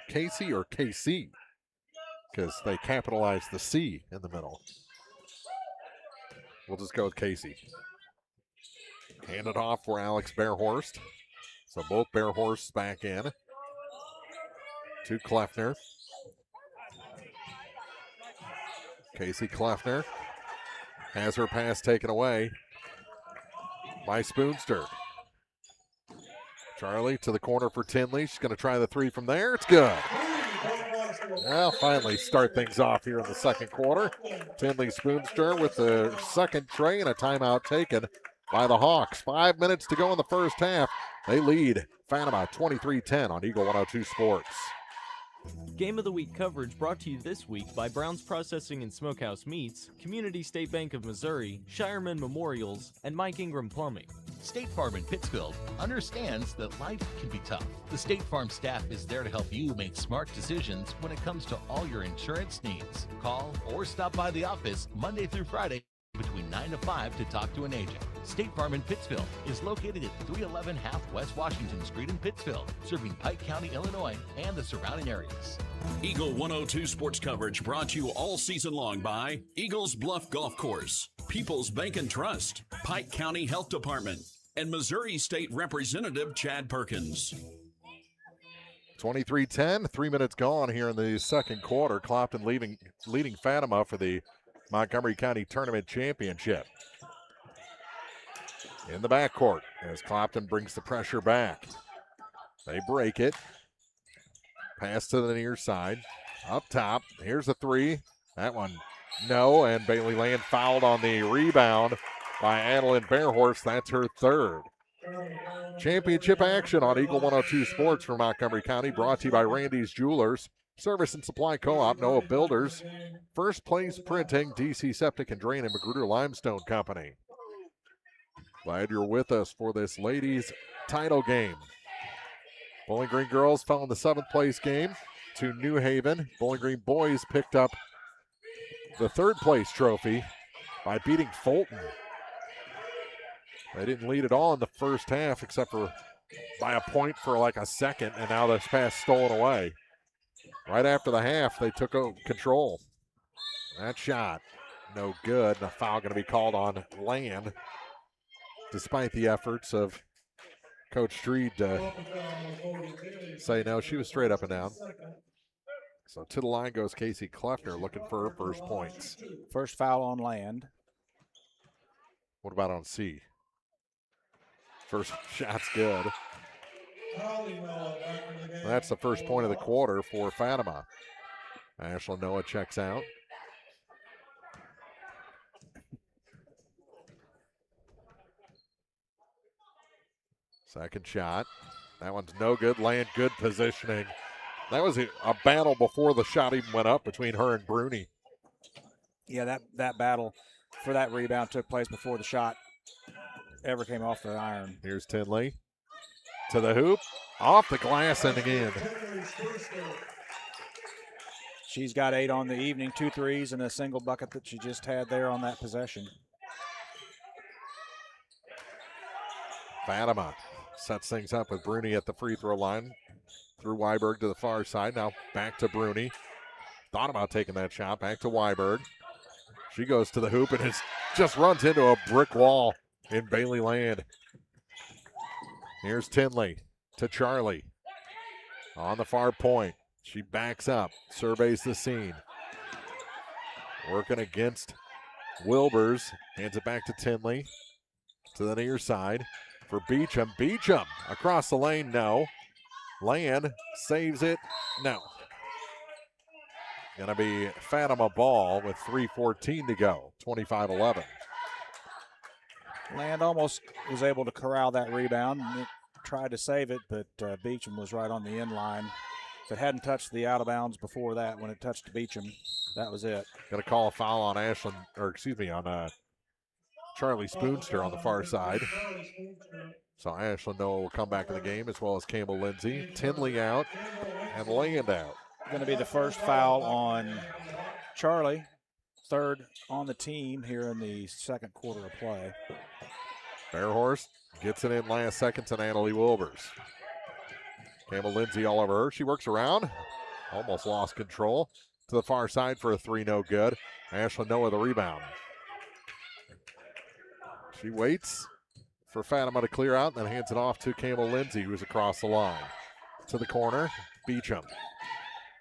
Casey or KC because they capitalized the C in the middle. We'll just go with Casey. Hand it off for Alex Bearhorst. So both Bearhorsts back in. To Kleffner. Casey Kleffner has her pass taken away by Spoonster. Charlie to the corner for Tinley. She's going to try the three from there. It's good. Well, finally start things off here in the second quarter. Tinley Spoonster with the second tray and a timeout taken by the Hawks. 5 minutes to go in the first half. They lead Fatima 23-10 on Eagle 102 Sports. Game of the Week coverage brought to you this week by Brown's Processing and Smokehouse Meats, Community State Bank of Missouri, Shireman Memorials, and Mike Ingram Plumbing. State Farm in Pittsfield understands that life can be tough. The State Farm staff is there to help you make smart decisions when it comes to all your insurance needs. Call or stop by the office Monday through Friday between 9 to 5 to talk to an agent. State Farm in Pittsfield is located at 311 Half West Washington Street in Pittsfield, serving Pike County, Illinois, and the surrounding areas. Eagle 102 sports coverage brought to you all season long by Eagles Bluff Golf Course, People's Bank and Trust, Pike County Health Department, and Missouri State Representative Chad Perkins. 23-10, 3 minutes gone here in the second quarter. Clopton leading Fatima for the Montgomery County Tournament Championship. In the backcourt as Clopton brings the pressure back. They break it. Pass to the near side. Up top. Here's a three. That one, no. And Bailey Land fouled on the rebound by Adeline Bearhorse. That's her third. Championship action on Eagle 102 Sports from Montgomery County, brought to you by Randy's Jewelers, Service and Supply Co-op, Noah Builders, First Place Printing, DC Septic and Drain, and Magruder Limestone Company. Glad you're with us for this ladies' title game. Bowling Green girls fell in the 7th place game to New Haven. Bowling Green boys picked up the 3rd place trophy by beating Fulton. They didn't lead at all in the first half except for by a point for like a second, and now this pass stolen away. Right after the half, they took control. That shot, no good. And a foul going to be called on Land, despite the efforts of Coach Street to say no. She was straight up and down. So to the line goes Casey Kleffner, looking for her first points. First foul on Land. What about on C? First shot's good. That's the first point of the quarter for Fatima. Ashley Noah checks out. Second shot. That one's no good. Land, good positioning. That was a battle before the shot even went up between her and Bruni. Yeah, that battle for that rebound took place before the shot ever came off the iron. Here's Tinley to the hoop, off the glass and again. She's got 8 on the evening, 2 threes and a single bucket that she just had there on that possession. Fatima sets things up with Bruni at the free throw line. Through Weiberg to the far side. Now back to Bruni. Thought about taking that shot. Back to Weiberg. She goes to the hoop and it just runs into a brick wall in Bailey Land. Here's Tinley to Charlie. On the far point. She backs up. Surveys the scene. Working against Wilbers. Hands it back to Tinley. To the near side for Beecham. Beecham across the lane. No. Land saves it. No. Going to be Fatima ball with 3:14 to go. 25-11. Land almost was able to corral that rebound. Tried to save it, but Beecham was right on the end line. If it hadn't touched the out of bounds before that, when it touched Beecham, that was it. Going to call a foul on on Charlie Spoonster on the far side. So Ashlyn Noah will come back in the game, as well as Campbell Lindsay. Tinley out and Land out. Going to be the first foul on Charlie. Third on the team here in the second quarter of play. Bearhorse gets it in last second to Natalie Wilbers. Campbell Lindsay all over her. She works around. Almost lost control. To the far side for a three, no good. Ashlyn Noah the rebound. She waits for Fatima to clear out, and then hands it off to Campbell Lindsay, who's across the line. To the corner, Beecham.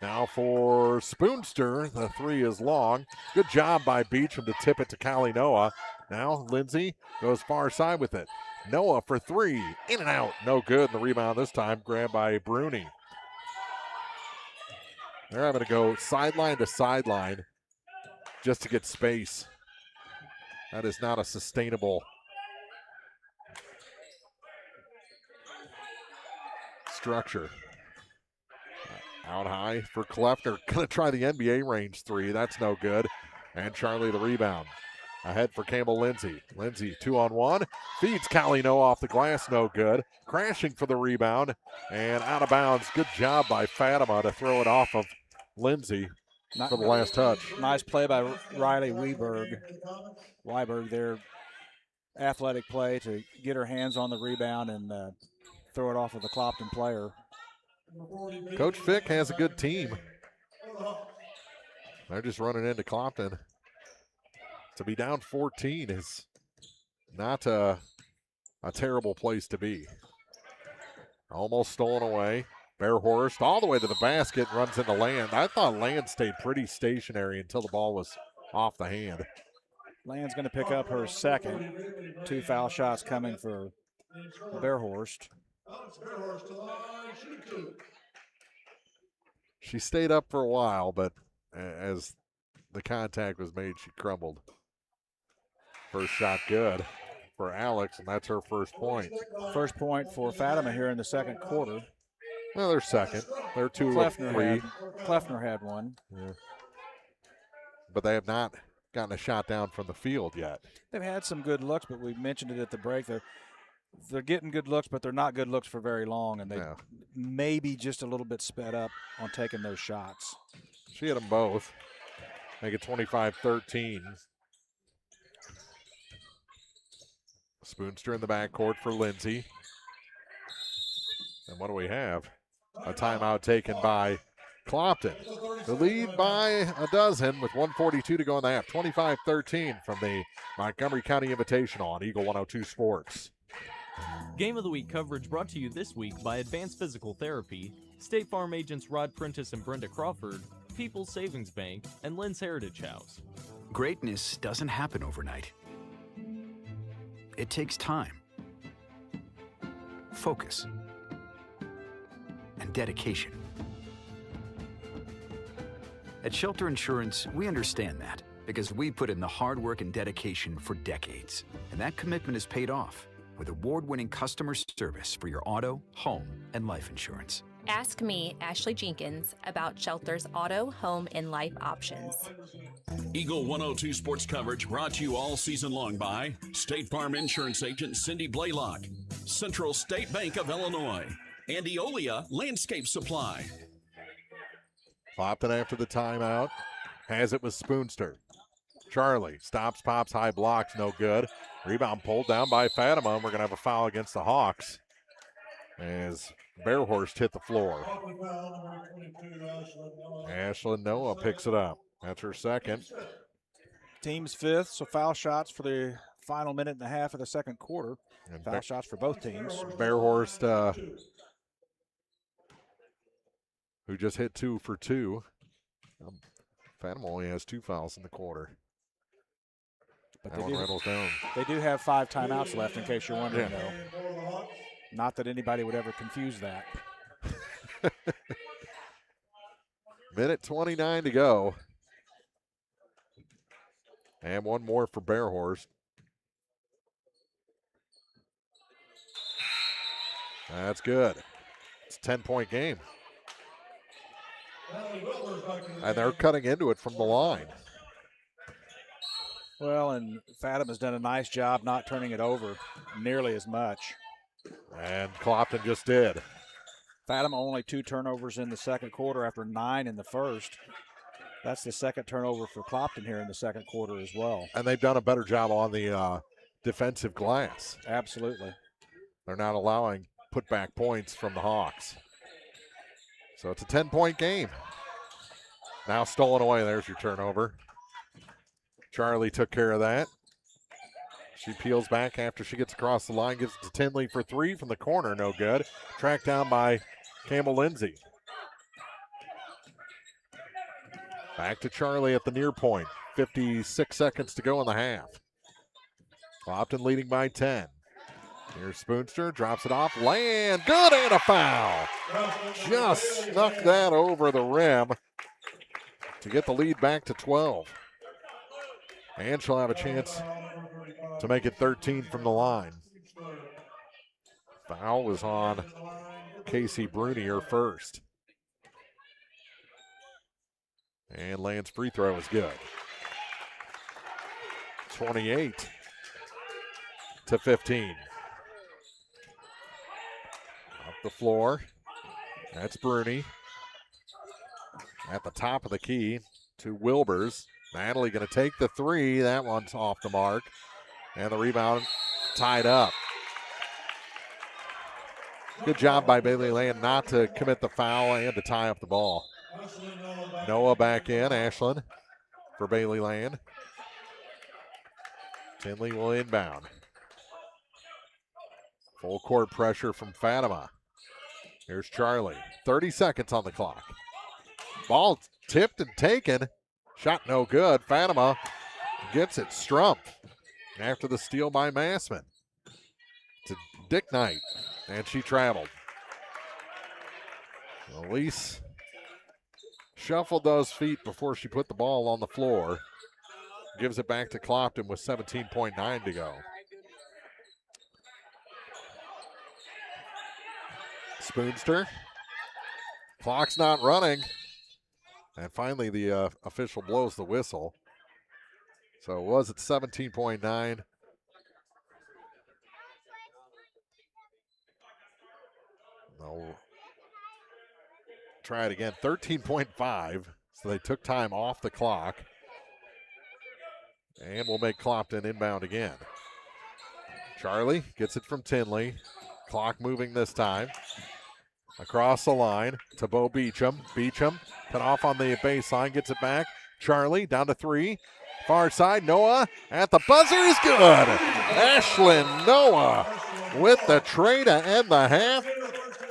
Now for Spoonster, the three is long. Good job by Beecham to tip it to Callie Noah. Now Lindsay goes far side with it. Noah for three, in and out, no good. And the rebound this time grabbed by Bruni. They're having to go sideline to sideline just to get space. That is not a sustainable structure. Out high for Kleffner. Going to try the NBA range three. That's no good. And Charlie the rebound. Ahead for Campbell Lindsay. Lindsay 2-on-1. Feeds Callie Noah off the glass. No good. Crashing for the rebound. And out of bounds. Good job by Fatima to throw it off of Lindsay for the last touch. Nice play by Riley Weiberg. Weiberg, their athletic play to get her hands on the rebound and throw it off of the Clopton player. Coach Fick has a good team. They're just running into Clopton. To be down 14 is not a terrible place to be. Almost stolen away. Bearhorst all the way to the basket, runs into Land. I thought Land stayed pretty stationary until the ball was off the hand. Land's going to pick up her second. 2 foul shots coming for Bearhorst. She stayed up for a while, but as the contact was made, she crumbled. First shot good for Alex, and that's her first point. First point for Fatima here in the second quarter. Well, they're second. They're 2 of 3. Kleffner had one. Yeah. But they have not gotten a shot down from the field yet. They've had some good looks, but we mentioned it at the break. They're getting good looks, but they're not good looks for very long, and they may be just a little bit sped up on taking those shots. She hit them both. Make it 25-13. Spoonster in the backcourt for Lindsay. And what do we have? A timeout taken by Clopton. The lead by a dozen with 1:42 to go in the half. 25-13 from the Montgomery County Invitational on Eagle 102 Sports. Game of the Week coverage brought to you this week by Advanced Physical Therapy, State Farm agents Rod Prentice and Brenda Crawford, People's Savings Bank, and Lynn's Heritage House. Greatness doesn't happen overnight. It takes time, focus, and dedication. At Shelter Insurance, we understand that because we put in the hard work and dedication for decades, and that commitment is paid off with award-winning customer service for your auto, home, and life insurance. Ask me, Ashley Jenkins, about Shelter's auto, home, and life options. Eagle 102 sports coverage brought to you all season long by State Farm Insurance Agent Cindy Blaylock, Central State Bank of Illinois, and Eolia Landscape Supply. Clopton after the timeout. Has it with Spoonster. Charlie stops, pops, high blocks, no good. Rebound pulled down by Fatima, and we're going to have a foul against the Hawks as Bearhorst hit the floor. Ashlyn Noah picks it up. That's her second. Team's fifth, so foul shots for the final minute and a half of the second quarter. And foul shots for both teams. Bearhorst, who just hit 2 for 2. Fatima only has 2 fouls in the quarter. But they do have 5 timeouts left, in case you're wondering, though. Not that anybody would ever confuse that. Minute 29 to go. And one more for Bearhorst. That's good. It's a 10-point game. And they're cutting into it from the line. Well, and Fatima's done a nice job not turning it over nearly as much. And Clopton just did. Fatima only 2 turnovers in the second quarter after 9 in the first. That's the second turnover for Clopton here in the second quarter as well. And they've done a better job on the defensive glass. Absolutely. They're not allowing putback points from the Hawks. So it's a 10-point game. Now stolen away. There's your turnover. Charlie took care of that. She peels back after she gets across the line, gives it to Tinley for 3 from the corner, no good. Tracked down by Campbell Lindsay. Back to Charlie at the near point. 56 seconds to go in the half. Clopton leading by 10. Here's Spoonster, drops it off, land, good, and a foul. Just snuck that over the rim to get the lead back to 12. And she'll have a chance to make it 13 from the line. Foul was on Casey Bruni, her first. And Land's free throw is good. 28-15. Up the floor. That's Bruni. At the top of the key to Wilbers. Natalie going to take the 3. That one's off the mark. And the rebound tied up. Good job by Bailey Land not to commit the foul and to tie up the ball. Noah back in. Ashlyn for Bailey Land. Tinley will inbound. Full court pressure from Fatima. Here's Charlie. 30 seconds on the clock. Ball tipped and taken. Shot no good. Fatima gets it strumped after the steal by Massman. To Dick Knight. And she traveled. Elise shuffled those feet before she put the ball on the floor. Gives it back to Clopton with 17.9 to go. Spoonster. Clock's not running. And finally the official blows the whistle. So it was at 17.9. They'll try it again. 13.5. So they took time off the clock. And we'll make Clopton inbound again. Charlie gets it from Tinley. Clock moving this time. Across the line to Bo Beecham. Beecham cut off on the baseline, gets it back. Charlie down to 3. Far side, Noah at the buzzer is good. Ashlyn Noah with the tray to end the half.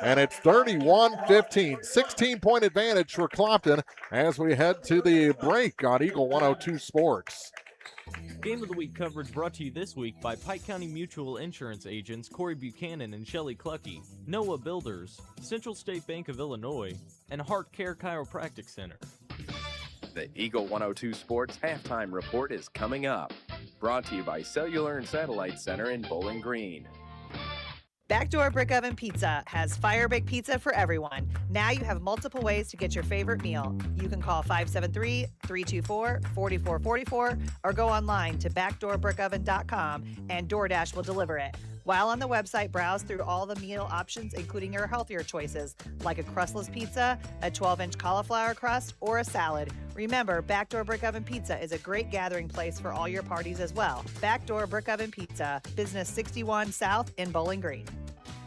And it's 31-15, 16-point advantage for Clopton as we head to the break on Eagle 102 Sports. Game of the Week coverage brought to you this week by Pike County Mutual Insurance agents Corey Buchanan and Shelley Cluckey, Noah Builders, Central State Bank of Illinois, and Heart Care Chiropractic Center. The Eagle 102 Sports Halftime Report is coming up. Brought to you by Cellular and Satellite Center in Bowling Green. Backdoor Brick Oven Pizza has fire baked pizza for everyone. Now you have multiple ways to get your favorite meal. You can call 573-324-4444 or go online to backdoorbrickoven.com and DoorDash will deliver it. While on the website, browse through all the meal options, including your healthier choices, like a crustless pizza, a 12-inch cauliflower crust, or a salad. Remember, Backdoor Brick Oven Pizza is a great gathering place for all your parties as well. Backdoor Brick Oven Pizza, Business 61 South in Bowling Green.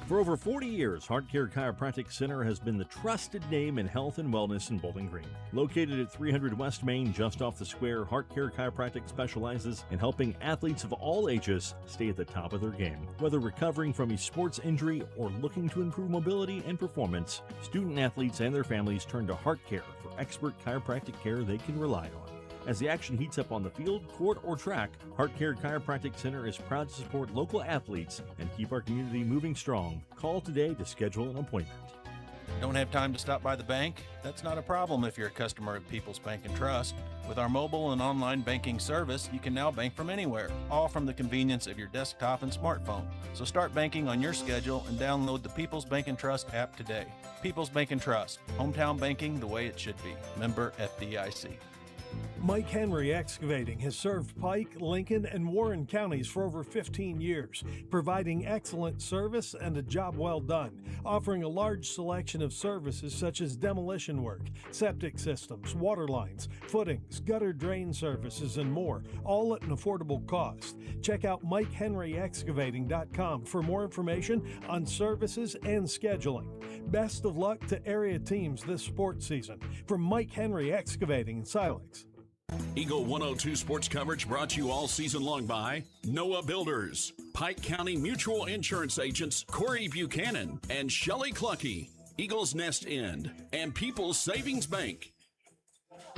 For over 40 years, Heart Care Chiropractic Center has been the trusted name in health and wellness in Bowling Green. Located at 300 West Main, just off the square, Heart Care Chiropractic specializes in helping athletes of all ages stay at the top of their game. Whether recovering from a sports injury or looking to improve mobility and performance, student athletes and their families turn to Heart Care for expert chiropractic care they can rely on. As the action heats up on the field, court, or track, Heart Care Chiropractic Center is proud to support local athletes and keep our community moving strong. Call today to schedule an appointment. Don't have time to stop by the bank? That's not a problem if you're a customer of People's Bank and Trust. With our mobile and online banking service, you can now bank from anywhere, all from the convenience of your desktop and smartphone. So start banking on your schedule and download the People's Bank and Trust app today. People's Bank and Trust, hometown banking the way it should be. Member FDIC. Mike Henry Excavating has served Pike, Lincoln, and Warren counties for over 15 years, providing excellent service and a job well done, offering a large selection of services such as demolition work, septic systems, water lines, footings, gutter drain services, and more, all at an affordable cost. Check out MikeHenryExcavating.com for more information on services and scheduling. Best of luck to area teams this sports season. From Mike Henry Excavating in Silex. Eagle 102 sports coverage brought to you all season long by Noah Builders, Pike County Mutual Insurance agents Corey Buchanan and Shelley Cluckey, Eagles Nest Inn, and People's Savings Bank.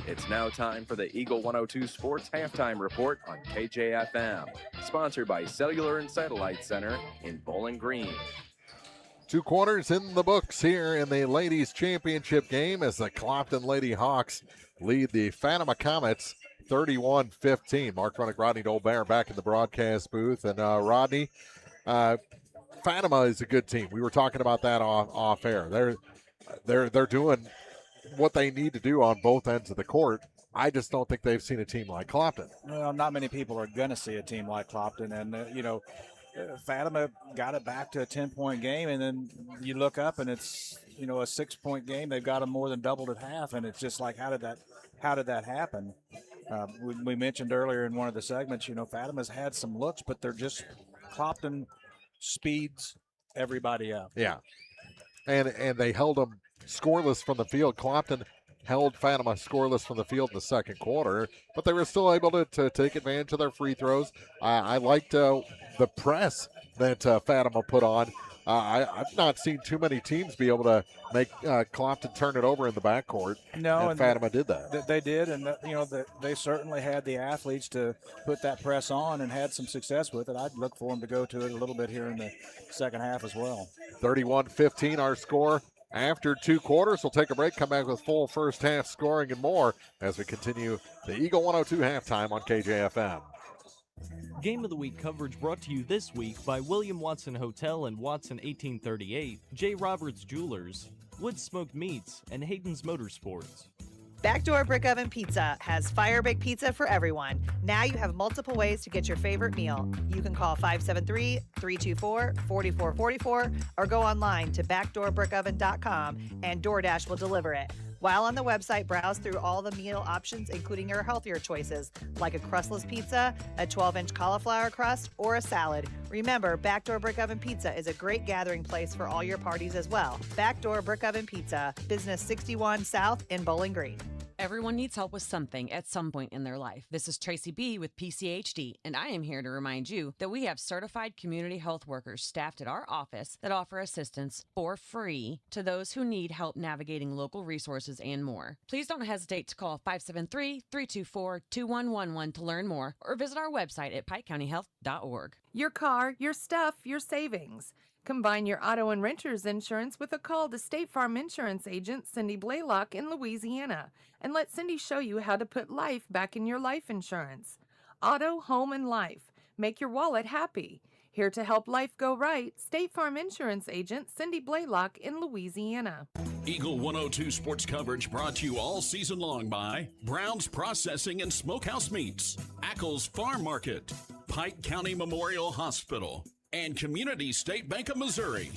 It's now time for the Eagle 102 Sports Halftime Report on KJFM, sponsored by Cellular and Satellite Center in Bowling Green. 2 quarters in the books here in the ladies championship game as the Clopton Lady Hawks lead the Fatima Comets 31-15. Mark Runnick, Rodney Dolbear back in the broadcast booth. And Rodney, Fatima is a good team. We were talking about that off air. They're doing what they need to do on both ends of the court. I just don't think they've seen a team like Clopton. Well, not many people are going to see a team like Clopton. And, Fatima got it back to a 10-point game, and then you look up and it's, a 6-point game. They've got them more than doubled at half, and it's just like, how did that happen? We mentioned earlier in one of the segments, Fatima's had some looks, but they're just Clopton speeds everybody up. Yeah, and they held them scoreless from the field. Clopton held Fatima scoreless from the field in the second quarter, but they were still able to take advantage of their free throws. I liked the press that Fatima put on I've not seen too many teams be able to make Clopton turn it over in the backcourt. No, and Fatima did that. They did, and they certainly had the athletes to put that press on and had some success with it. I'd look for them to go to it a little bit here in the second half as well. 31-15 our score after 2 quarters. We'll take a break, come back with full first half scoring and more as we continue the Eagle 102 halftime on KJFM. Game of the Week coverage brought to you this week by William Watson Hotel and Watson 1838, J. Roberts Jewelers, Wood Smoked Meats, and Hayden's Motorsports. Backdoor Brick Oven Pizza has fire baked pizza for everyone. Now you have multiple ways to get your favorite meal. You can call 573-324-4444 or go online to backdoorbrickoven.com and DoorDash will deliver it. While on the website, browse through all the meal options, including your healthier choices, like a crustless pizza, a 12-inch cauliflower crust, or a salad. Remember, Backdoor Brick Oven Pizza is a great gathering place for all your parties as well. Backdoor Brick Oven Pizza, Business 61 South in Bowling Green. Everyone needs help with something at some point in their life. This is Tracy B. with PCHD, and I am here to remind you that we have certified community health workers staffed at our office that offer assistance for free to those who need help navigating local resources and more. Please don't hesitate to call 573-324-2111 to learn more or visit our website at pikecountyhealth.org. Your car, your stuff, your savings. Combine your auto and renter's insurance with a call to State Farm Insurance agent Cindy Blaylock in Louisiana and let Cindy show you how to put life back in your life insurance. Auto, home, and life. Make your wallet happy. Here to help life go right, State Farm Insurance agent Cindy Blaylock in Louisiana. Eagle 102 sports coverage brought to you all season long by Brown's Processing and Smokehouse Meats, Ackles Farm Market, Pike County Memorial Hospital, and Community State Bank of Missouri.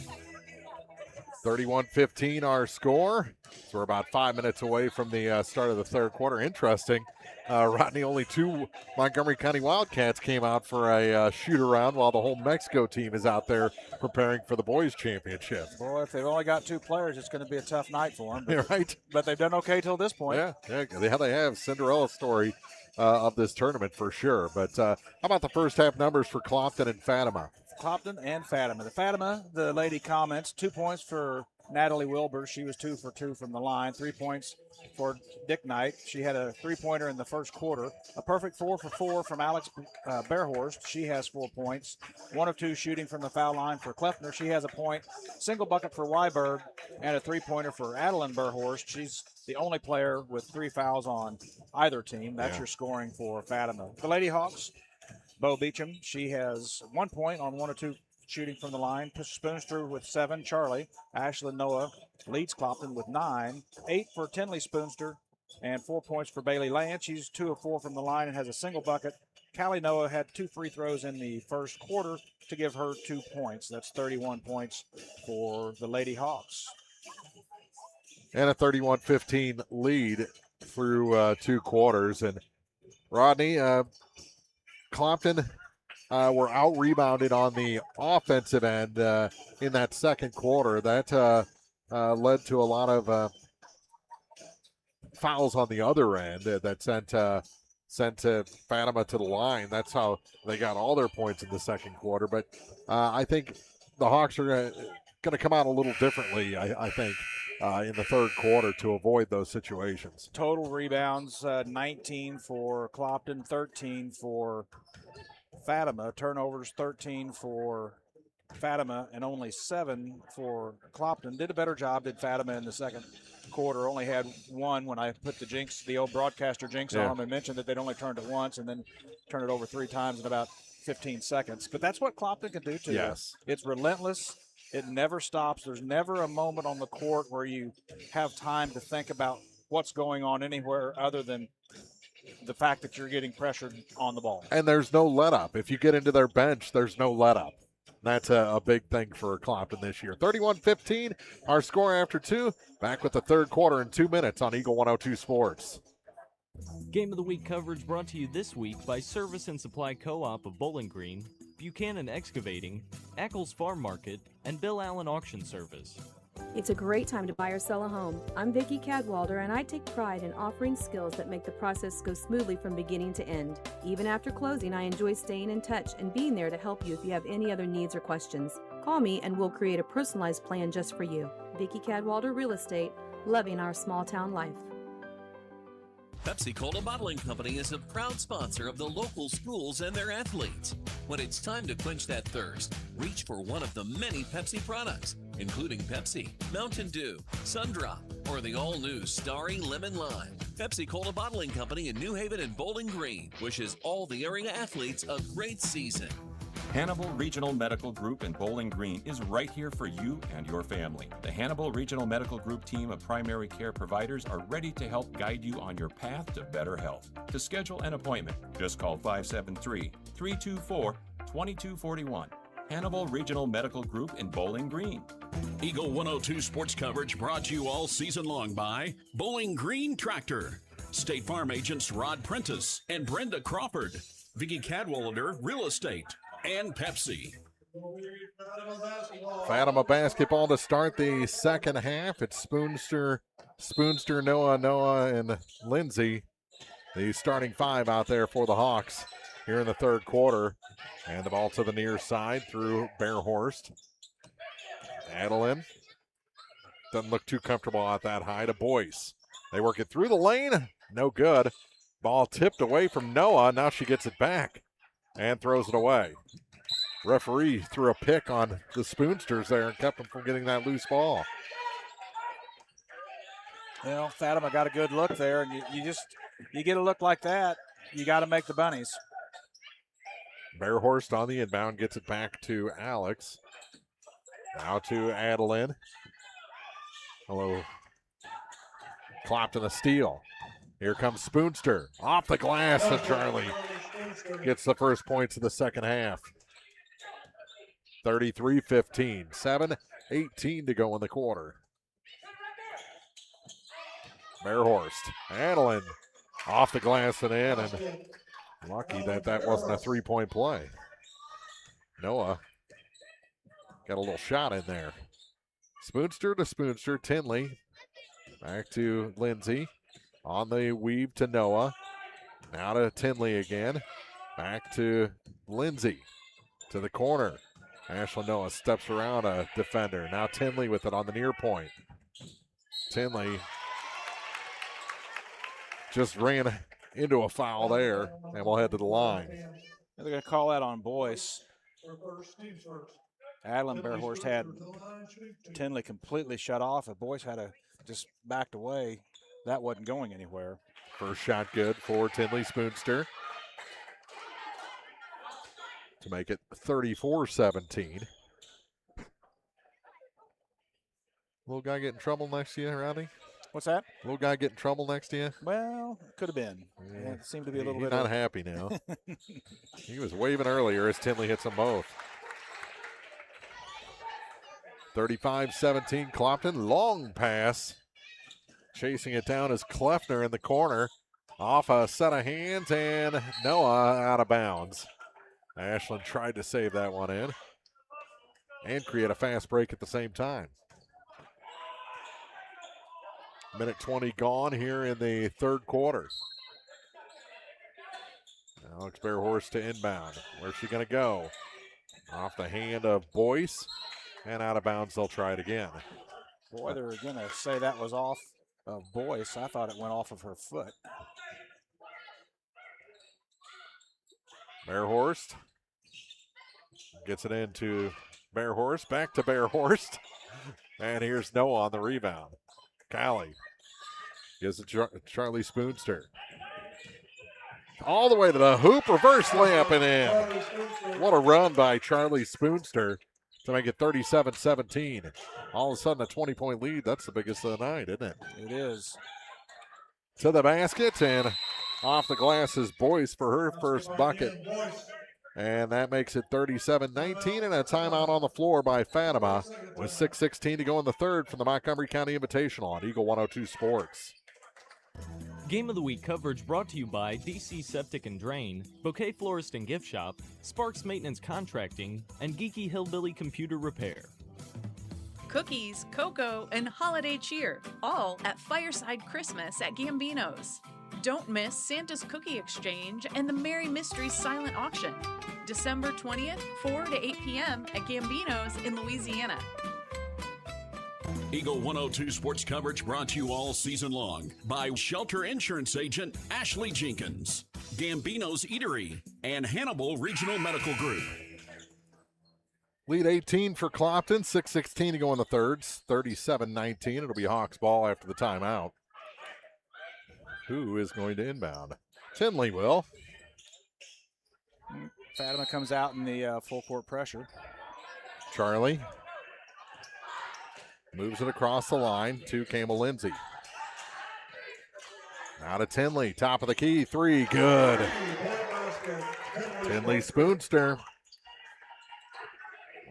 31-15 our score. So we're about 5 minutes away from the start of the third quarter. Interesting. Rodney, only 2 Montgomery County Wildcats came out for a shoot-around while the whole Mexico team is out there preparing for the boys' championship. Boy, if they've only got 2 players, it's going to be a tough night for them. But, yeah, right. But they've done okay till this point. Yeah, they have Cinderella story of this tournament for sure. But how about the first half numbers for Clopton and Fatima? Clopton and Fatima. The Fatima, the lady comments, 2 points for Natalie Wilbur. She was 2 for 2 from the line. 3 points for Dick Knight. She had a 3-pointer in the first quarter. A perfect 4 for 4 from Alex Bearhorst. She has 4 points. 1 of 2 shooting from the foul line for Kleffner. She has a point. Single bucket for Weiberg and a 3-pointer for Adeline Bearhorst. She's the only player with 3 fouls on either team. That's your scoring for Fatima. The Lady Hawks, Bo Beecham, she has 1 point on 1 of 2 shooting from the line. Spoonster with 7. Charlie. Ashlyn Noah leads Clopton with 9. 8 for Tinley Spoonster and 4 points for Bailey Lance. She's 2 of 4 from the line and has a single bucket. Callie Noah had 2 free throws in the first quarter to give her 2 points. That's 31 points for the Lady Hawks. And a 31-15 lead through 2 quarters. And Rodney, Clopton were out-rebounded on the offensive end in that second quarter. That led to a lot of fouls on the other end that sent Fatima to the line. That's how they got all their points in the second quarter. But I think the Hawks are going to come out a little differently, I think, in the third quarter to avoid those situations. Total rebounds, 19 for Clopton, 13 for Fatima. Turnovers, 13 for Fatima and only 7 for Clopton. Did a better job, did Fatima in the second quarter. Only had 1 when I put the old broadcaster jinx on them and mentioned that they'd only turned it once and then turned it over 3 times in about 15 seconds. But that's what Clopton can do to you. It's relentless. It never stops. There's never a moment on the court where you have time to think about what's going on anywhere other than the fact that you're getting pressured on the ball. And there's no let-up. If you get into their bench, there's no let-up. That's a big thing for Clopton this year. 31-15, our score after 2. Back with the third quarter in 2 minutes on Eagle 102 Sports. Game of the Week coverage brought to you this week by Service and Supply Co-op of Bowling Green, Buchanan Excavating, Ackles Farm Market, and Bill Allen Auction Service. It's a great time to buy or sell a home. I'm Vicki Cadwalder, and I take pride in offering skills that make the process go smoothly from beginning to end. Even after closing, I enjoy staying in touch and being there to help you if you have any other needs or questions. Call me and we'll create a personalized plan just for you. Vicki Cadwalder Real Estate, loving our small town life. Pepsi Cola Bottling Company is a proud sponsor of the local schools and their athletes. When it's time to quench that thirst, reach for one of the many Pepsi products, including Pepsi, Mountain Dew, Sundrop, or the all-new Starry Lemon Lime. Pepsi Cola Bottling Company in New Haven and Bowling Green wishes all the area athletes a great season. Hannibal Regional Medical Group in Bowling Green is right here for you and your family. The Hannibal Regional Medical Group team of primary care providers are ready to help guide you on your path to better health. To schedule an appointment, just call 573-324-2241. Hannibal Regional Medical Group in Bowling Green. Eagle 102 sports coverage brought to you all season long by Bowling Green Tractor, State Farm agents Rod Prentice and Brenda Crawford, Vicki Cadwalder Real Estate, and Pepsi. Fatima basketball to start the second half. It's Spoonster, Noah, and Lindsay. The starting five out there for the Hawks here in the third quarter. And the ball to the near side through Bearhorst. Adeline doesn't look too comfortable out that high to Boyce. They work it through the lane. No good. Ball tipped away from Noah. Now she gets it back and throws it away. Referee threw a pick on the Spoonsters there and kept them from getting that loose ball. Well, Fatima got a good look there, and you get a look like that, you got to make the bunnies. Bearhorst on the inbound gets it back to Alex. Now to Adeline. Hello. Clopton a steal. Here comes Spoonster. Off the glass, and Charlie gets the first points of the second half. 33-15. 7:18 to go in the quarter. Bearhorst. Adeline off the glass and in, and lucky that wasn't a three-point play. Noah got a little shot in there. Spoonster to Spoonster. Tinley back to Lindsay. On the weave to Noah. Now to Tinley again. Back to Lindsay. To the corner. Ashley Noah steps around a defender. Now Tinley with it on the near point. Tinley just ran into a foul there, and we'll head to the line. They're going to call that on Boyce. Adeline Bearhorst had Tinley completely shut off. If Boyce had just backed away, that wasn't going anywhere. First shot good for Tinley Spoonster to make it 34-17. Little guy get in trouble next to you, Rowdy? What's that? Little guy get in trouble next to you? Well, could have been. Yeah, it seemed to be a little He's bit. not happy now. He was waving earlier as Tinley hits them both. 35-17, Clopton. Long pass. Chasing it down is Kleffner in the corner. Off a set of hands, and Noah out of bounds. Ashland tried to save that one in and create a fast break at the same time. Minute 20 gone here in the third quarter. Alex Bearhorst to inbound. Where's she going to go? Off the hand of Boyce, and out of bounds. They'll try it again. Boy, they're going to say that was off of Boyce. I thought it went off of her foot. Bearhorst gets it into Bearhorst. Back to Bearhorst. And here's Noah on the rebound. Callie gives it Charlie Spoonster. All the way to the hoop, reverse layup and in. What a run by Charlie Spoonster to make it 37-17. All of a sudden a 20-point lead. That's the biggest of the night, isn't it? It is. To the basket, and off the glass is Boyce for her first bucket. And that makes it 37-19, and a timeout on the floor by Fatima with 6:16 to go in the third from the Montgomery County Invitational on Eagle 102 Sports. Game of the Week coverage brought to you by DC Septic and Drain, Bouquet Florist and Gift Shop, Sparks Maintenance Contracting, and Geeky Hillbilly Computer Repair. Cookies, cocoa, and holiday cheer, all at Fireside Christmas at Gambino's. Don't miss Santa's Cookie Exchange and the Merry Mysteries Silent Auction. December 20th, 4 to 8 p.m. at Gambino's in Louisiana. Eagle 102 sports coverage brought to you all season long by Shelter Insurance Agent Ashley Jenkins, Gambino's Eatery, and Hannibal Regional Medical Group. Lead 18 for Clopton, 6:16 to go in the thirds, 37-19. It'll be Hawks ball after the timeout. Who is going to inbound? Tinley will. Fatima comes out in the full court pressure. Charlie moves it across the line to Campbell Lindsay. Now to Tinley, top of the key, three, good. Tinley spoonster.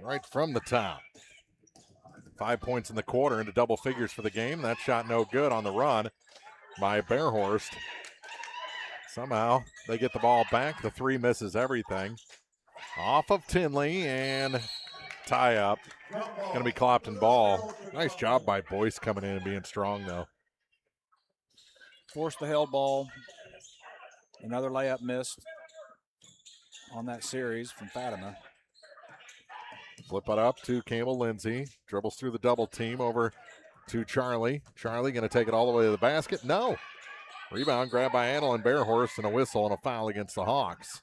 Right from the top. 5 points in the quarter into double figures for the game. That shot no good on the run by Bearhorst. Somehow they get the ball back. The three misses everything. Off of Tinley and tie up. Going to be Clopton ball. Nice job by Boyce coming in and being strong though. Forced the held ball. Another layup missed on that series from Fatima. Flip it up to Campbell Lindsay. Dribbles through the double team over to Charlie. Charlie going to take it all the way to the basket. No. Rebound grabbed by Annalyn Bearhorst and a whistle and a foul against the Hawks.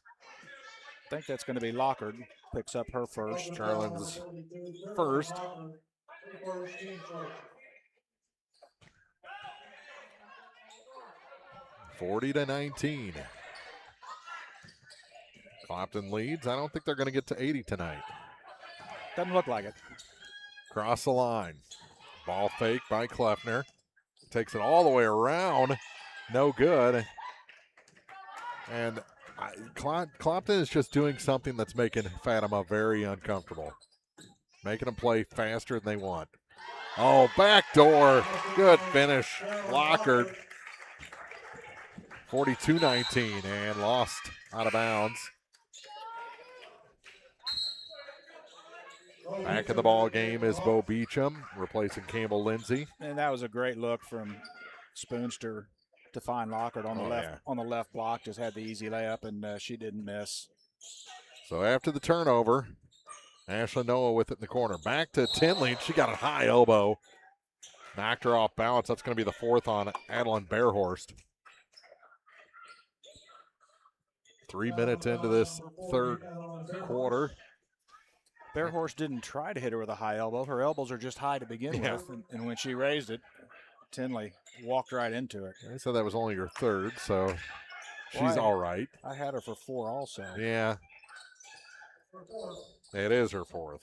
I think that's going to be Lockard. Picks up her first. Charlin's first. (40-19). Clopton leads. I don't think they're going to get to 80 tonight. Doesn't look like it. Cross the line. Ball fake by Kleffner. Takes it all the way around. No good. And Clopton is just doing something that's making Fatima very uncomfortable. Making them play faster than they want. Oh, backdoor. Good finish. Lockard. 42-19 and lost out of bounds. Back in the ball game is Bo Beecham, replacing Campbell Lindsay. And that was a great look from Spoonster to find Lockard on the left. Yeah. On the left block, just had the easy layup, and she didn't miss. So after the turnover, Ashley Noah with it in the corner. Back to Tinley. She got a high elbow. Knocked her off balance. That's going to be the fourth on Annalyn Bearhorst. 3 minutes into this third quarter. Bearhorst didn't try to hit her with a high elbow. Her elbows are just high to begin with. And when she raised it, Tinley walked right into it. I said that was only her third, so she's all right. I had her for 4 also. Yeah. It is her fourth.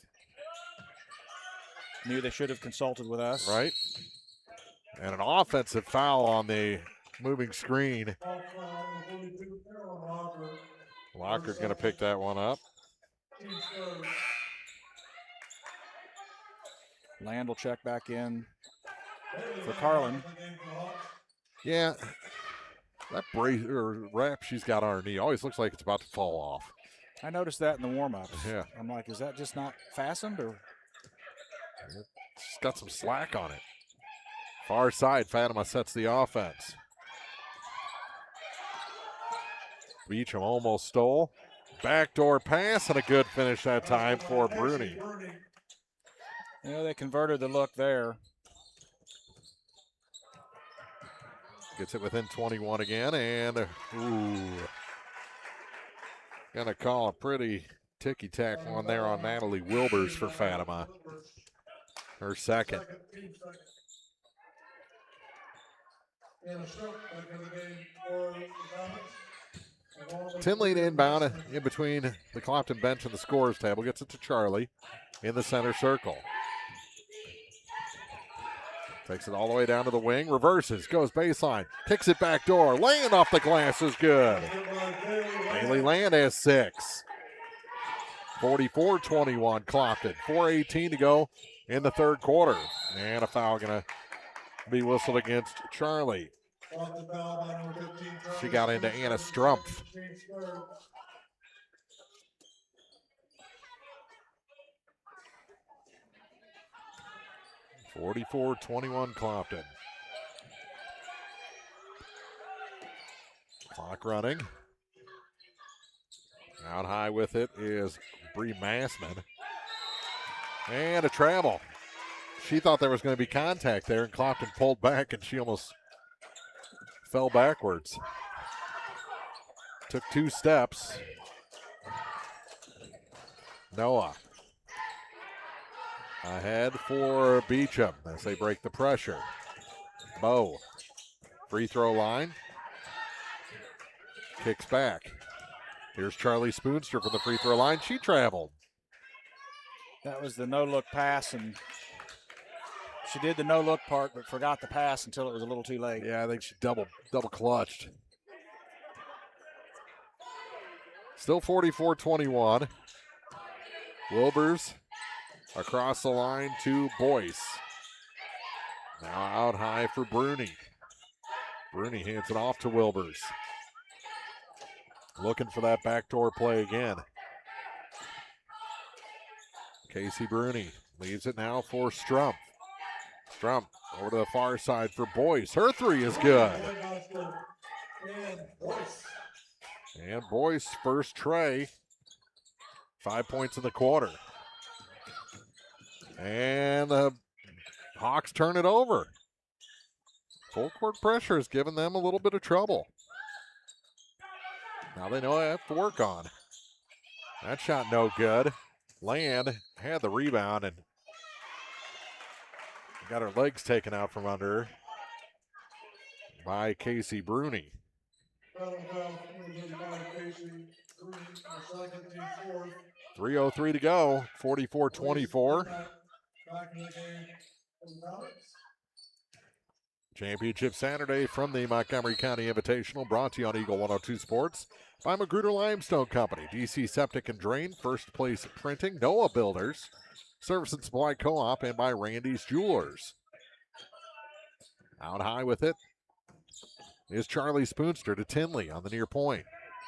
Knew they should have consulted with us. Right. And an offensive foul on the moving screen. Locker's going to pick that one up. Land will check back in for Carlin. Yeah, that brace or wrap she's got on her knee always looks like it's about to fall off. I noticed that in the warm-ups. Yeah. I'm like, is that just not fastened or? She's got some slack on it. Far side, Fatima sets the offense. Beecham almost stole. Backdoor pass and a good finish that time for Bruni. You know, they converted the look there. Gets it within 21 again, and gonna call a pretty ticky-tack one there on Natalie Wilbers for Fatima. Her second. Tinley to inbound in between the Clopton bench and the scorers table. Gets it to Charlie in the center circle. Takes it all the way down to the wing, reverses, goes baseline, kicks it back door. Land off the glass is good. Bailey Land has 6. 44-21 Clopton. 4:18 to go in the third quarter. And a foul going to be whistled against Charlie. She got into Anna Strumpf. (44-21) Clopton. Clock running. Out high with it is Bree Massman. And a travel. She thought there was going to be contact there, and Clopton pulled back, and she almost fell backwards. Took 2 steps. Noah ahead for Beecham as they break the pressure. Bo, free throw line. Kicks back. Here's Charlie Spoonster from the free throw line. She traveled. That was the no-look pass, and she did the no-look part but forgot the pass until it was a little too late. Yeah, I think she double clutched. Still 44-21. Wilbers across the line to Boyce. Now out high for Bruni. Bruni hands it off to Wilbers. Looking for that backdoor play again. Casey Bruni leaves it now for Strump. Strump over to the far side for Boyce. Her three is good. And Boyce first tray. 5 points in the quarter. And the Hawks turn it over. Full court pressure has given them a little bit of trouble. Now they know they have to work on. That shot no good. Land had the rebound and got her legs taken out from under her by Casey Bruni. 3:03 to go, 44-24. Championship Saturday from the Montgomery County Invitational, brought to you on Eagle 102 Sports by Magruder Limestone Company, DC Septic and Drain, First Place Printing, Noah Builders, Service and Supply Co-op, and by Randy's Jewelers. Out high with it is Charlie Spoonster to Tinley on the near point.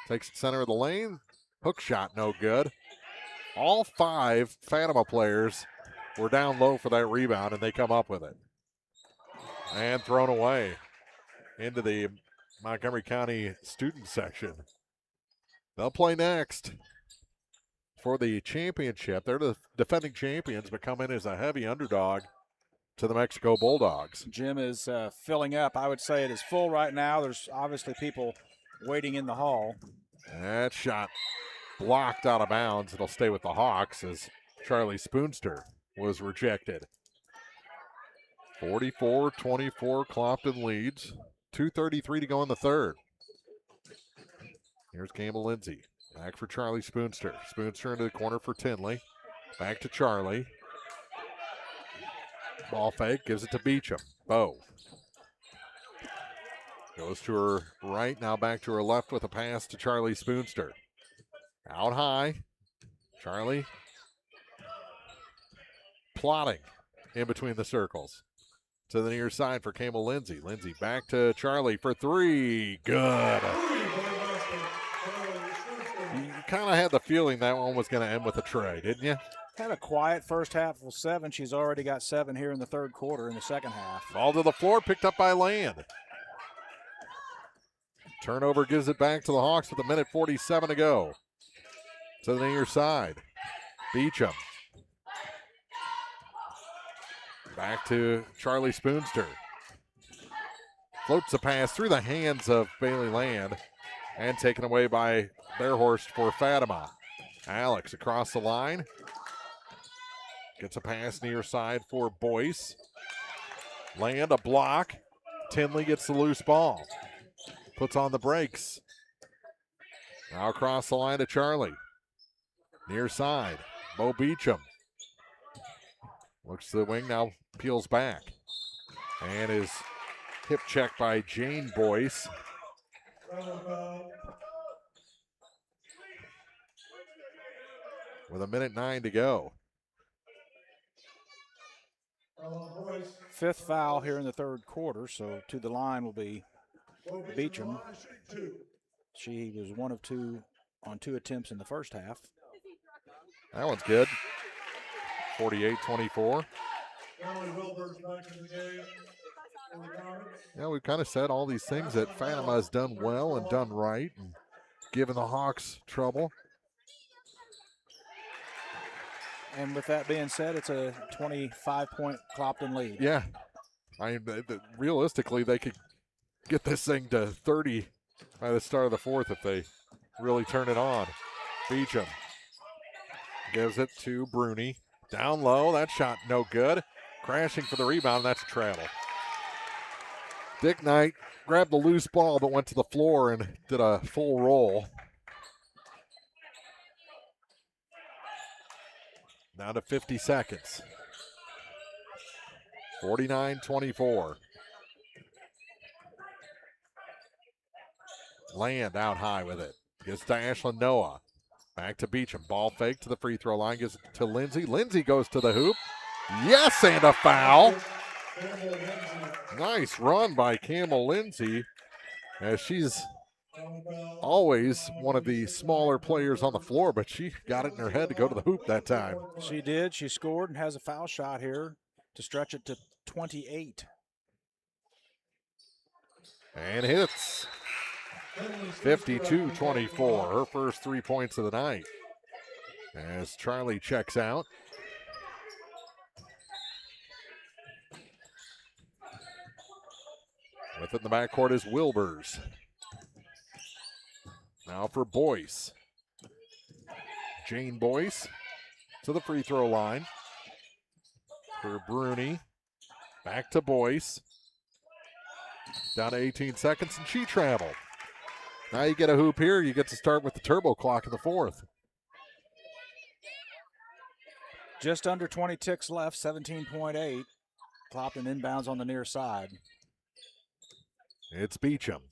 Takes it center of the lane. Hook shot no good. All 5 Fatima players were down low for that rebound, and they come up with it. And thrown away into the Montgomery County student section. They'll play next for the championship. They're the defending champions, but come in as a heavy underdog to the Mexico Bulldogs. Gym is filling up. I would say it is full right now. There's obviously people waiting in the hall. That shot blocked out of bounds. It'll stay with the Hawks as Charlie Spoonster was rejected. 44-24, Clopton leads. 2:33 to go in the third. Here's Campbell Lindsay. Back for Charlie Spoonster. Spoonster into the corner for Tinley. Back to Charlie. Ball fake, gives it to Beecham. Bo. Goes to her right, now back to her left with a pass to Charlie Spoonster. Out high. Charlie plotting in between the circles. To the near side for Campbell Lindsay. Lindsay back to Charlie for 3. Good. You kind of had the feeling that one was going to end with a tray, didn't you? Had a quiet first half of 7. She's already got 7 here in the third quarter in the second half. Ball to the floor, picked up by Land. Turnover gives it back to the Hawks with 1:47 to go. To the near side. Beecham. Back to Charlie Spoonster. Floats a pass through the hands of Bailey Land and taken away by Bearhorst for Fatima. Alex across the line. Gets a pass near side for Boyce. Land a block. Tinley gets the loose ball. Puts on the brakes. Now across the line to Charlie. Near side. Bo Beecham. Looks to the wing, now peels back. And is hip checked by Jane Boyce. With 1:09 to go. 5th foul here in the third quarter, so to the line will be Beecham. She was 1 of 2 on 2 attempts in the first half. That one's good. 48-24. Yeah, we've kind of said all these things that Fatima has done well and done right and given the Hawks trouble. And with that being said, it's a 25-point Clopton lead. Yeah. I mean, realistically, they could get this thing to 30 by the start of the fourth if they really turn it on. Beecham gives it to Bruni. Down low, that shot no good. Crashing for the rebound, that's a travel. Dick Knight grabbed the loose ball but went to the floor and did a full roll. Down to 50 seconds. 49-24. Land out high with it. Gets to Ashlyn Noah. Back to Beecham. Ball fake to the free throw line. Gives it to Lindsay. Lindsay goes to the hoop. Yes, and a foul. Nice run by Camel Lindsay, as she's always one of the smaller players on the floor, but she got it in her head to go to the hoop that time. She did. She scored and has a foul shot here to stretch it to 28. And hits. 52-24, her first 3 points of the night. As Charlie checks out. With it in the backcourt is Wilbers. Now for Boyce. Jane Boyce to the free throw line. For Bruni. Back to Boyce. Down to 18 seconds, and she traveled. Now you get a hoop here. You get to start with the turbo clock in the fourth. Just under 20 ticks left, 17.8. Clopton inbounds on the near side. It's Beecham.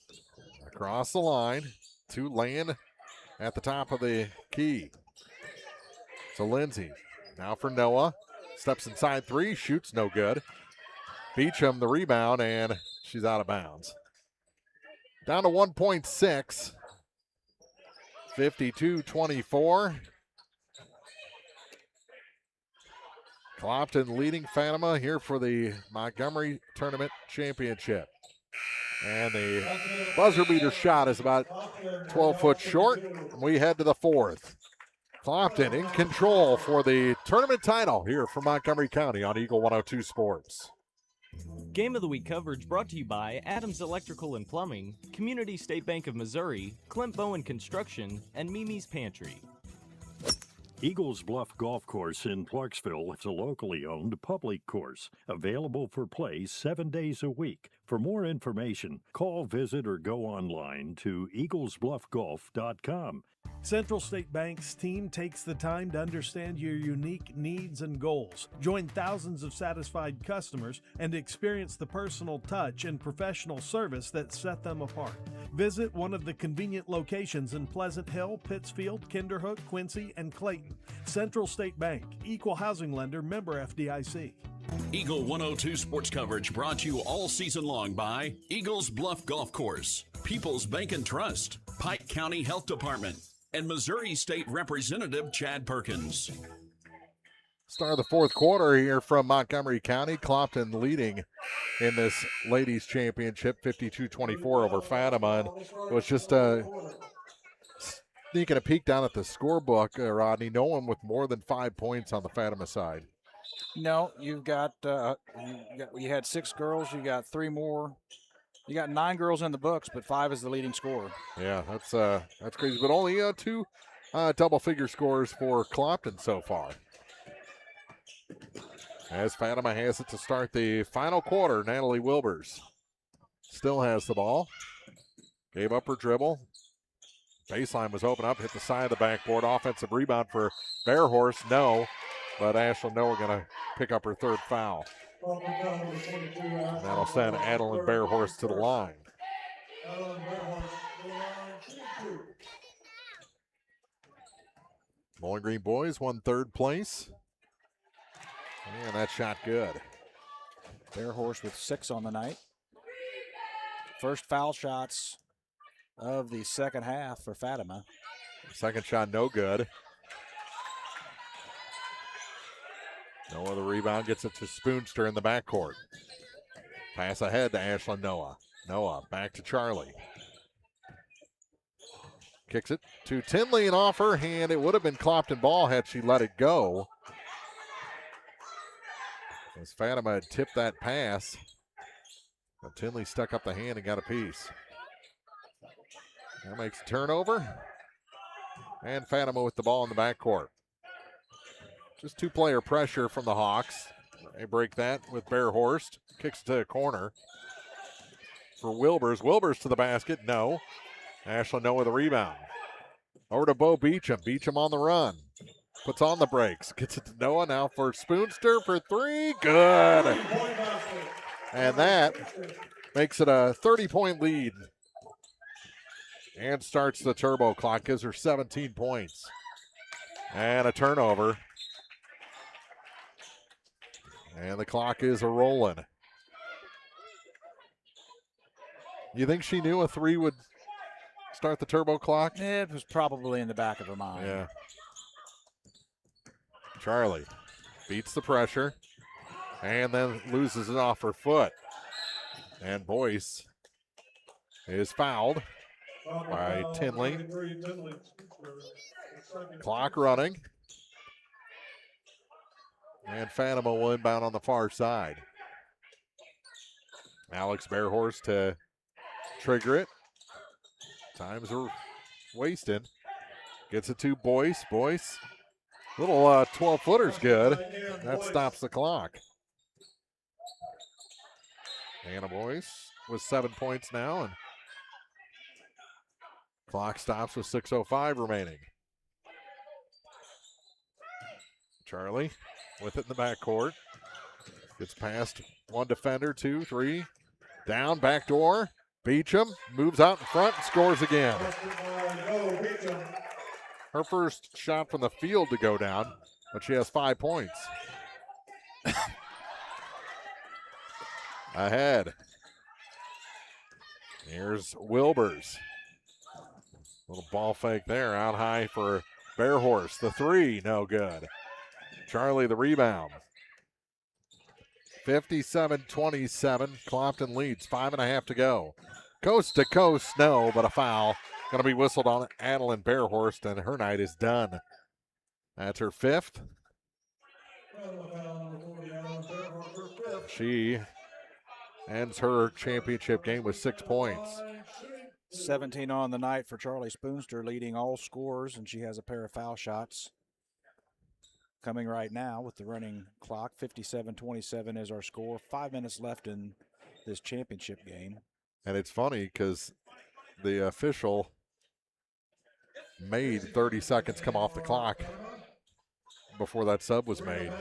Across the line to Land at the top of the key. So Lindsay. Now for Noah. Steps inside three. Shoots no good. Beecham the rebound, and she's out of bounds. Down to 1.6. 52-24. Clopton leading Fatima here for the Montgomery Tournament Championship. And the buzzer beater shot is about 12 foot short. We head to the fourth. Clopton in control for the tournament title here from Montgomery County on Eagle 102 Sports. Game of the Week coverage brought to you by Adams Electrical and Plumbing, Community State Bank of Missouri, Clint Bowen Construction, and Mimi's Pantry. Eagles Bluff Golf Course in Clarksville is a locally owned public course, available for play 7 days a week. For more information, call, visit, or go online to eaglesbluffgolf.com. Central State Bank's team takes the time to understand your unique needs and goals. Join thousands of satisfied customers and experience the personal touch and professional service that set them apart. Visit one of the convenient locations in Pleasant Hill, Pittsfield, Kinderhook, Quincy, and Clayton. Central State Bank, equal housing lender, member FDIC. Eagle 102 sports coverage brought to you all season long by Eagles Bluff Golf Course, People's Bank and Trust, Pike County Health Department, and Missouri State Representative Chad Perkins. Start of the fourth quarter here from Montgomery County. Clopton leading in this ladies championship, 52-24 over Fatima. And it was just sneaking a peek down at the scorebook, Rodney. No one with more than 5 points on the Fatima side. No, you had 6 girls. You got 3 more. You got 9 girls in the books, but 5 is the leading scorer. Yeah, that's crazy. But only 2 double-figure scores for Clopton so far. As Fatima has it to start the final quarter, Natalie Wilbers still has the ball. Gave up her dribble. Baseline was open up, hit the side of the backboard. Offensive rebound for Bearhorse, no. But Ashlyn Noah going to pick up her third foul. And that'll send Adeline Bearhorse to the line. Bowling Green boys won third place. And that shot good. Bearhorse with 6 on the night. First foul shots of the second half for Fatima. Second shot no good. No other rebound, gets it to Spoonster in the backcourt. Pass ahead to Ashlyn Noah. Noah back to Charlie. Kicks it to Tinley, and off her hand. It would have been Clopton ball had she let it go. As Fatima had tipped that pass, but Tinley stuck up the hand and got a piece. That makes a turnover. And Fatima with the ball in the backcourt. Just two-player pressure from the Hawks. They break that with Bearhorst. Kicks to the corner for Wilbers. Wilbers to the basket. No. Ashley Noah with the rebound. Over to Bo Beecham. Beecham on the run. Puts on the brakes. Gets it to Noah now for Spoonster for three. Good. And that makes it a 30-point lead. And starts the turbo clock. Gives her 17 points. And a turnover. And the clock is a-rolling. You think she knew a three would start the turbo clock? It was probably in the back of her mind. Yeah. Charlie beats the pressure and then loses it off her foot. And Boyce is fouled by Tinley. Clock running. And Fatima will inbound on the far side. Alex Bearhorst to trigger it. Times are wasted. Gets it to Boyce. Boyce, little 12-footer's good. That stops the clock. Anna Boyce with 7 points now, and clock stops with 6:05 remaining. Charlie with it in the backcourt. Gets past one defender, 2, 3. Down, backdoor. Beecham moves out in front and scores again. Her first shot from the field to go down, but she has 5 points. Ahead. Here's Wilbers. Little ball fake there, out high for Bearhorst. The three, no good. Charlie the rebound. 57-27. Clopton leads. 5.5 to go. Coast to coast, no, but a foul. Going to be whistled on Adeline Bearhorst, and her night is done. That's her 5th. She ends her championship game with 6 points. 17 on the night for Charlie Spoonster, leading all scorers, and she has a pair of foul shots coming right now with the running clock. 57-27 is our score. 5 minutes left in this championship game. And it's funny because the official made 30 seconds come off the clock before that sub was made.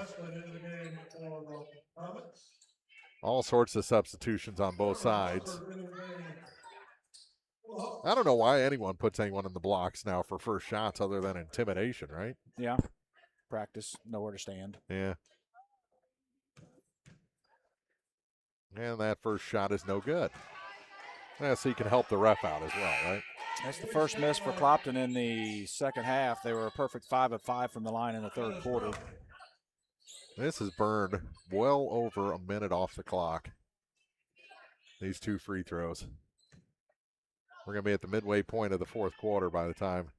All sorts of substitutions on both sides. I don't know why anyone puts anyone in the blocks now for first shots other than intimidation, right? Yeah. Practice, nowhere to stand. Yeah. And that first shot is no good. Yeah, so you can help the ref out as well, right? That's the first miss for Clopton in the second half. They were a perfect 5 of 5 from the line in the third quarter. This has burned well over a minute off the clock. These 2 free throws. We're going to be at the midway point of the fourth quarter by the time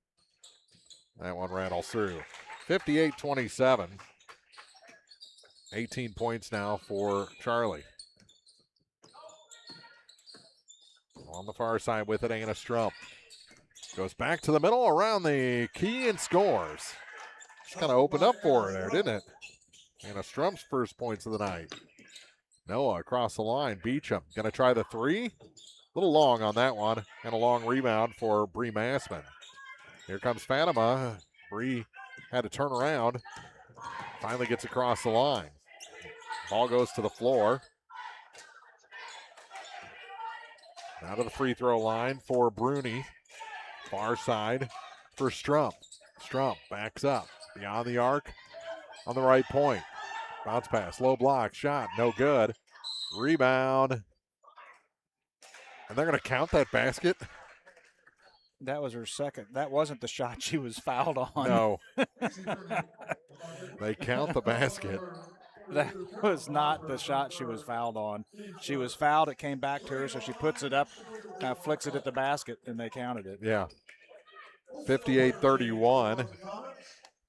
that one rattles through. 58-27. 18 points now for Charlie. On the far side with it, Anna Strump. Goes back to the middle, around the key, and scores. Just kind of opened up for her there, didn't it? Anna Strump's first points of the night. Noah across the line. Beecham going to try the three. A little long on that one, and a long rebound for Bree Massman. Here comes Fatima. Bree had to turn around. Finally gets across the line. Ball goes to the floor. Out of the free throw line for Bruni. Far side for Strump. Strump backs up. Beyond the arc on the right point. Bounce pass, low block, shot, no good. Rebound. And they're going to count that basket? That was her second. That wasn't the shot she was fouled on. No. They count the basket. That was not the shot she was fouled on. She was fouled. It came back to her, so she puts it up, kind of flicks it at the basket, and they counted it. Yeah. 58-31.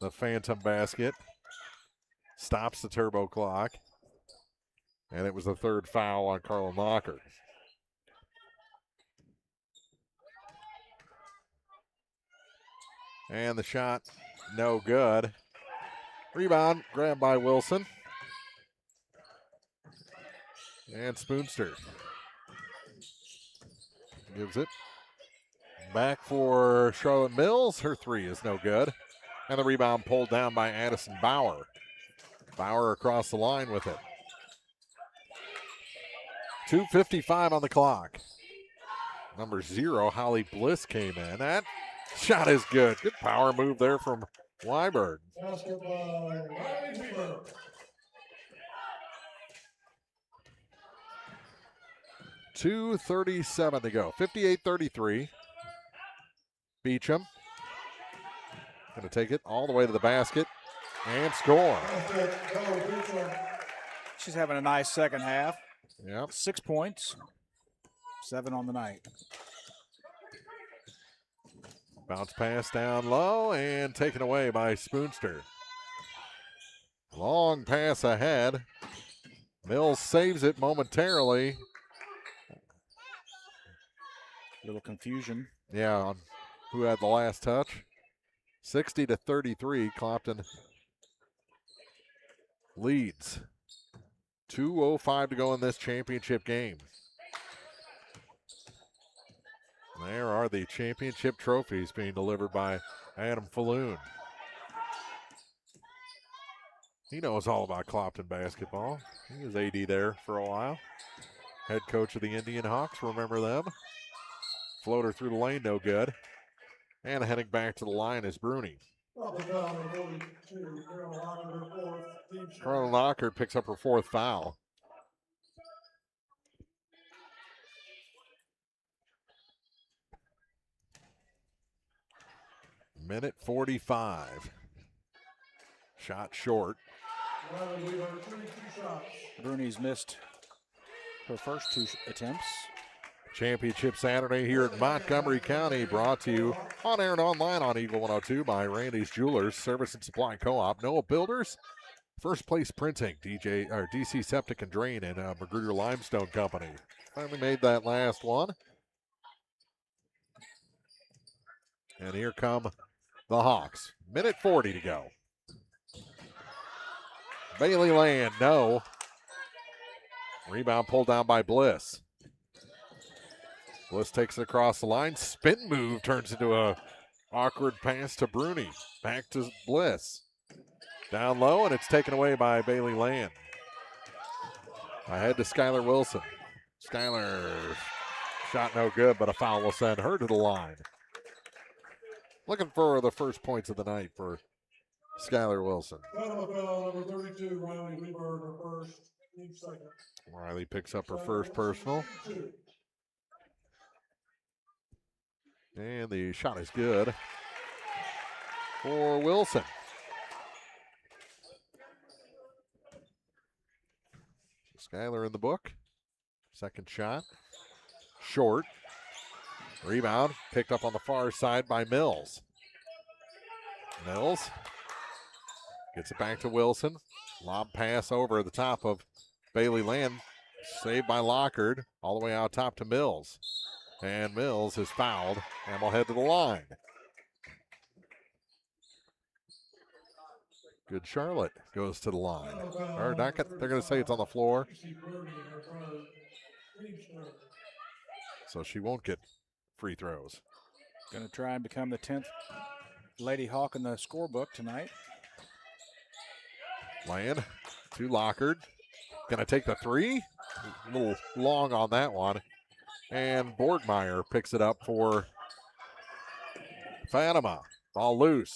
The phantom basket stops the turbo clock. And it was the third foul on Carlin Locker. And the shot, no good. Rebound, grabbed by Wilson. And Spoonster gives it back for Charlotte Mills. Her three is no good. And the rebound pulled down by Addison Bauer. Bauer across the line with it. 2:55 on the clock. Number 0, Holly Bliss came in. That shot is good. Good power move there from Weiberg. 2:37 to go. 58-33. Beecham going to take it all the way to the basket and score. She's having a nice second half. Yep. 6 points, 7 on the night. Bounce pass down low and taken away by Spoonster. Long pass ahead. Mills saves it momentarily. Little confusion. Yeah, on who had the last touch. 60-33, Clopton leads. 2:05 to go in this championship game. There are the championship trophies being delivered by Adam Falloon. He knows all about Clopton basketball. He was AD there for a while. Head coach of the Indian Hawks, remember them? Floater through the lane, no good. And heading back to the line is Bruni. Carlin Lockard picks up her 4th foul. Minute 45. Shot short. Bruni's missed her first 2 attempts. Championship Saturday here at Montgomery County, brought to you on air and online on Eagle 102 by Randy's Jewelers, Service and Supply Co-op, Noah Builders, First Place Printing, DC Septic and Drain, and Magruder Limestone Company. Finally made that last one. And here come the Hawks. Minute 40 to go. Bailey Land, no. Rebound pulled down by Bliss. Bliss takes it across the line. Spin move turns into a awkward pass to Bruni. Back to Bliss. Down low, and it's taken away by Bailey Land. Ahead to Skylar Wilson. Skylar shot no good, but a foul will send her to the line. Looking for the first points of the night for Skylar Wilson. Number 32, Riley Weaver, her first, second. Riley picks up her first personal. And the shot is good for Wilson. Skylar in the book. Second shot. Short. Rebound picked up on the far side by Mills. Mills gets it back to Wilson. Lob pass over the top of Bailey Land. Saved by Lockard. All the way out top to Mills. And Mills is fouled and will head to the line. Good Charlotte goes to the line. Or not, they're going to say it's on the floor. So she won't get free throws. Going to try and become the 10th Lady Hawk in the scorebook tonight. Land to Lockard. Going to take the 3. A little long on that one. And Borgmeyer picks it up for Fatima. Ball loose.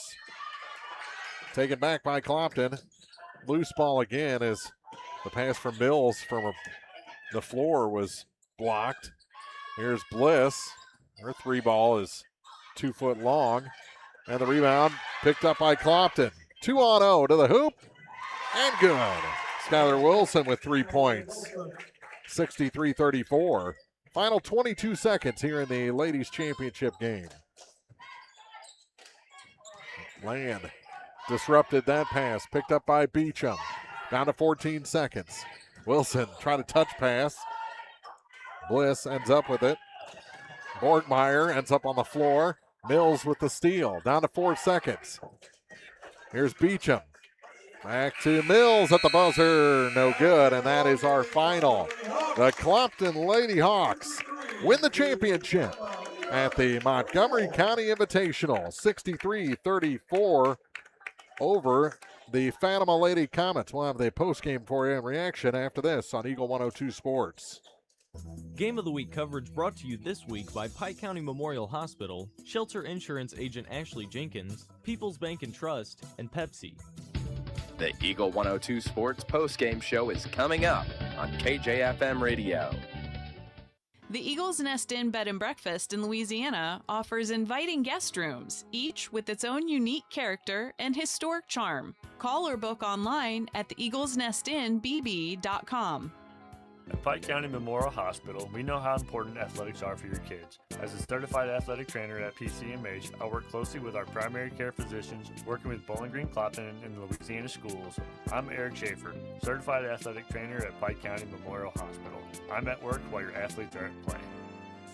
Taken back by Clopton. Loose ball again as the pass from Mills from the floor was blocked. Here's Bliss. Her 3 ball is 2 foot long. And the rebound picked up by Clopton. 2-on-0 to the hoop. And good. Skylar Wilson with 3 points. 63-34. Final 22 seconds here in the ladies' championship game. Land disrupted that pass, picked up by Beecham. Down to 14 seconds. Wilson trying to touch pass. Bliss ends up with it. Borgmeyer ends up on the floor. Mills with the steal. Down to 4 seconds. Here's Beecham. Back to Mills at the buzzer. No good, and that is our final. The Clopton Lady Hawks win the championship at the Montgomery County Invitational, 63-34 over the Fatima Lady Comets. We'll have the postgame for you in reaction after this on Eagle 102 Sports. Game of the Week coverage brought to you this week by Pike County Memorial Hospital, Shelter Insurance Agent Ashley Jenkins, People's Bank and Trust, and Pepsi. The Eagle 102 Sports postgame show is coming up on KJFM Radio. The Eagles Nest Inn Bed and Breakfast in Louisiana offers inviting guest rooms, each with its own unique character and historic charm. Call or book online at theeaglesnestinbb.com. At Pike County Memorial Hospital, we know how important athletics are for your kids. As a certified athletic trainer at PCMH, I work closely with our primary care physicians, working with Bowling Green, Clopton, and the Louisiana schools. I'm Eric Schaefer, certified athletic trainer at Pike County Memorial Hospital. I'm at work while your athletes are at play.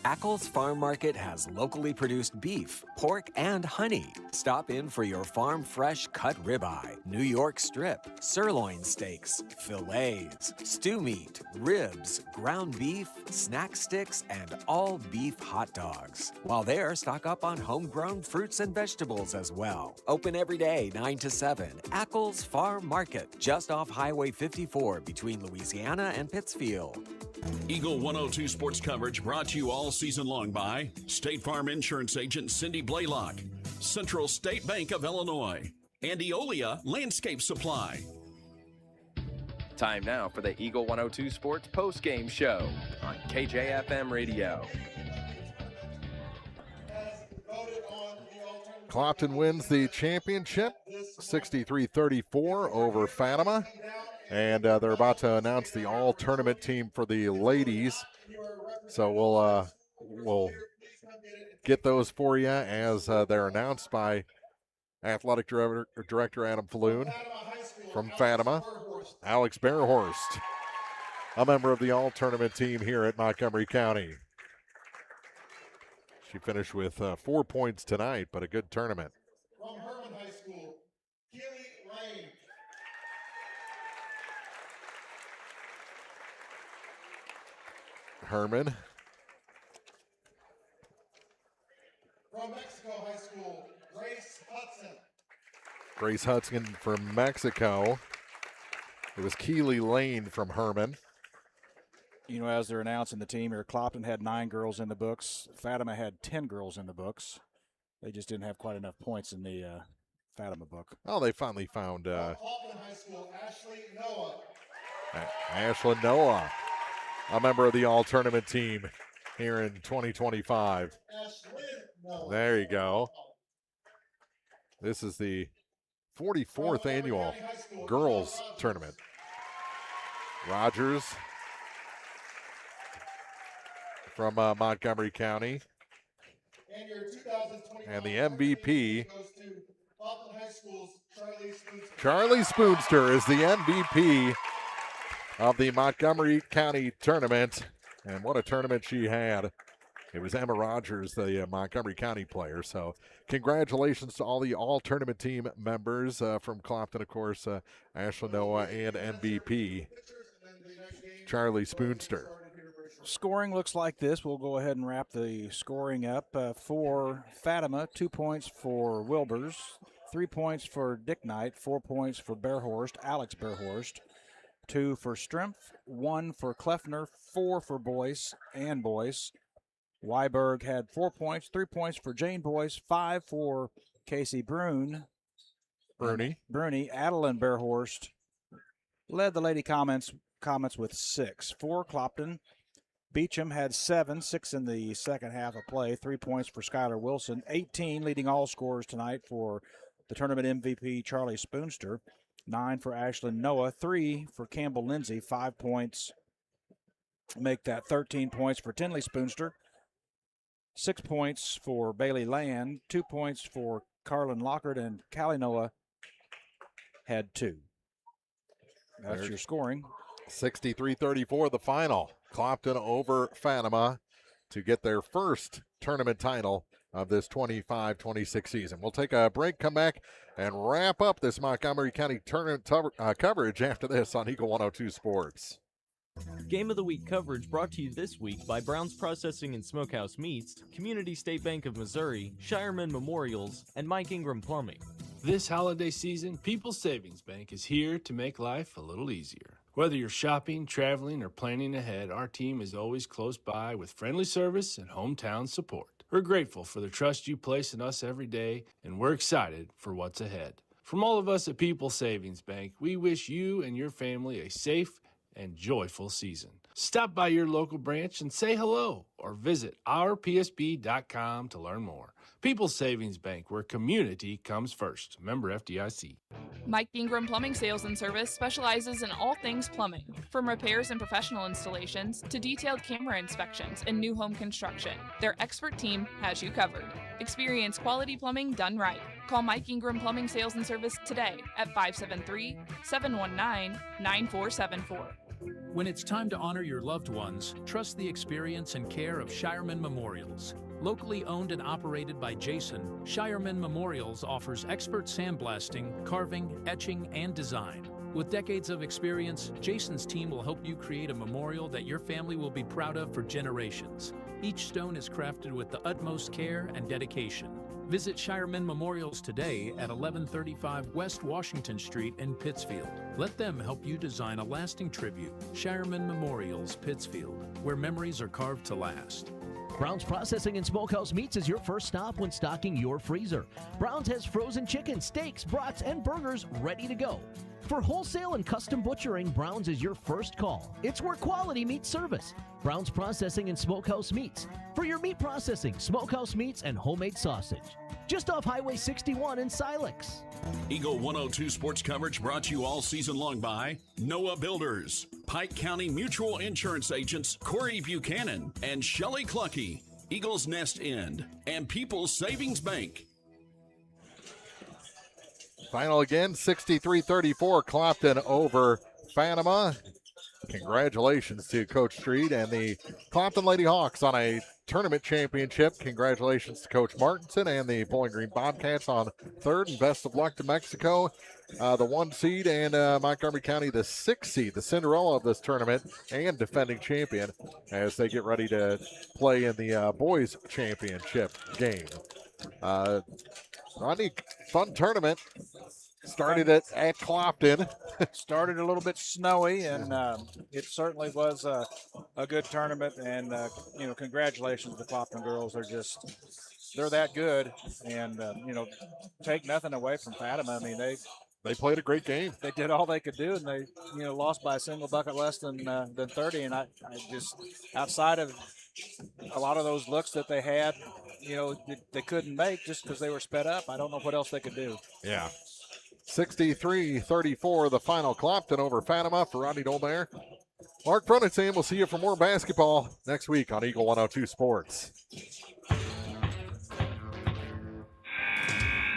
Ackles Farm Market has locally produced beef, pork, and honey. Stop in for your farm fresh cut ribeye, New York strip, sirloin steaks, fillets, stew meat, ribs, ground beef, snack sticks, and all beef hot dogs. While there, stock up on homegrown fruits and vegetables as well. Open every day, 9 to 7. Ackles Farm Market, just off Highway 54 between Louisiana and Pittsfield. Eagle 102 sports coverage brought to you all season long by State Farm Insurance Agent Cindy Blaylock, Central State Bank of Illinois, and Eolia Landscape Supply. Time now for the Eagle 102 Sports postgame show on KJFM Radio. Clopton wins the championship, 63-34 over Fatima. And they're about to announce the all-tournament team for the ladies. So we'll get those for you as they're announced by Athletic Director Adam Falloon from Fatima. Alex Bearhorst, a member of the all-tournament team here at Montgomery County. She finished with 4 points tonight, but a good tournament. From Herman High School, Keely Lane. Herman. From Mexico High School, Grace Hudson. Grace Hudson from Mexico. It was Keely Lane from Herman. You know, as they're announcing the team here, Clopton had 9 girls in the books. Fatima had 10 girls in the books. They just didn't have quite enough points in the Fatima book. Oh, they finally found Clopton High School, Ashley Noah. Ashlyn Noah, a member of the all-tournament team here in 2025. There you go. This is the 44th annual girls tournament. Rogers from Montgomery County. And the MVP, Charlie Spoonster, is the MVP of the Montgomery County tournament. And what a tournament she had. It was Emma Rogers, the Montgomery County player. So congratulations to all the all-tournament team members from Clopton, of course, Ashlyn Noah and MVP Charlie Spoonster. Scoring looks like this. We'll go ahead and wrap the scoring up. For Fatima, 2 points for Wilbers, 3 points for Dick Knight, 4 points for Bearhorst, Alex Bearhorst, 2 for Strempf, 1 for Kleffner, 4 for Boyce and Boyce. Weiberg had 4 points, 3 points for Jane Boyce, 5 for Casey Bruni. Adeline Bearhorst led the Lady Comets with 6. For Clopton, Beecham had 7 in the second half of play, 3 points for Skylar Wilson, 18 leading all scorers tonight for the tournament MVP Charlie Spoonster, 9 for Ashlyn Noah, 3 for Campbell Lindsay, 5 points, make that 13 points for Tinley Spoonster, 6 points for Bailey Land, 2 points for Carlin Lockard, and Callie Noah had 2. That's your scoring. 63-34 the final. Clopton over Fatima to get their first tournament title of this 25-26 season. We'll take a break, come back, and wrap up this Montgomery County tournament coverage after this on Eagle 102 Sports. Game of the Week coverage brought to you this week by Brown's Processing and Smokehouse Meats, Community State Bank of Missouri, Shireman Memorials, and Mike Ingram Plumbing. This holiday season, People's Savings Bank is here to make life a little easier. Whether you're shopping, traveling, or planning ahead, our team is always close by with friendly service and hometown support. We're grateful for the trust you place in us every day, and we're excited for what's ahead. From all of us at People's Savings Bank, we wish you and your family a safe and joyful season. Stop by your local branch and say hello, or visit ourpsb.com to learn more. People's Savings Bank, where community comes first. Member FDIC. Mike Ingram Plumbing Sales and Service specializes in all things plumbing, from repairs and professional installations to detailed camera inspections and new home construction. Their expert team has you covered. Experience quality plumbing done right. Call Mike Ingram Plumbing Sales and Service today at 573-719-9474. When it's time to honor your loved ones, trust the experience and care of Shireman Memorials. Locally owned and operated by Jason, Shireman Memorials offers expert sandblasting, carving, etching, and design. With decades of experience, Jason's team will help you create a memorial that your family will be proud of for generations. Each stone is crafted with the utmost care and dedication. Visit Shireman Memorials today at 1135 West Washington Street in Pittsfield. Let them help you design a lasting tribute. Shireman Memorials, Pittsfield, where memories are carved to last. Brown's Processing and Smokehouse Meats is your first stop when stocking your freezer. Brown's has frozen chicken, steaks, brats, and burgers ready to go. For wholesale and custom butchering, Brown's is your first call. It's where quality meets service. Brown's Processing and Smokehouse Meats. For your meat processing, smokehouse meats, and homemade sausage. Just off Highway 61 in Silex. Eagle 102 sports coverage brought to you all season long by Noah Builders, Pike County Mutual Insurance Agents Corey Buchanan and Shelley Clucky, Eagles Nest Inn, and People's Savings Bank. Final again, 63-34, Clopton over Fatima. Congratulations to Coach Street and the Clopton Lady Hawks on a tournament championship. Congratulations to Coach Martinson and the Bowling Green Bobcats on third, and best of luck to Mexico, the 1 seed, and Montgomery County, the 6 seed, the Cinderella of this tournament and defending champion, as they get ready to play in the boys championship game. Rodney, fun tournament. Started it at Clopton. Started a little bit snowy, and it certainly was a good tournament. And congratulations to the Clopton girls. They're that good, and take nothing away from Fatima. I mean, they played a great game. They did all they could do, and they lost by a single bucket less than 30. And I just, outside of a lot of those looks that they had, they couldn't make just because they were sped up. I don't know what else they could do. Yeah. 63-34, the final. Clopton over Fatima. For Rodney Dolbear, Mark Brunitz, we'll see you for more basketball next week on Eagle 102 Sports.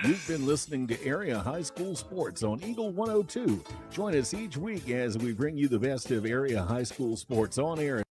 You've been listening to Area High School Sports on Eagle 102. Join us each week as we bring you the best of area high school sports on air.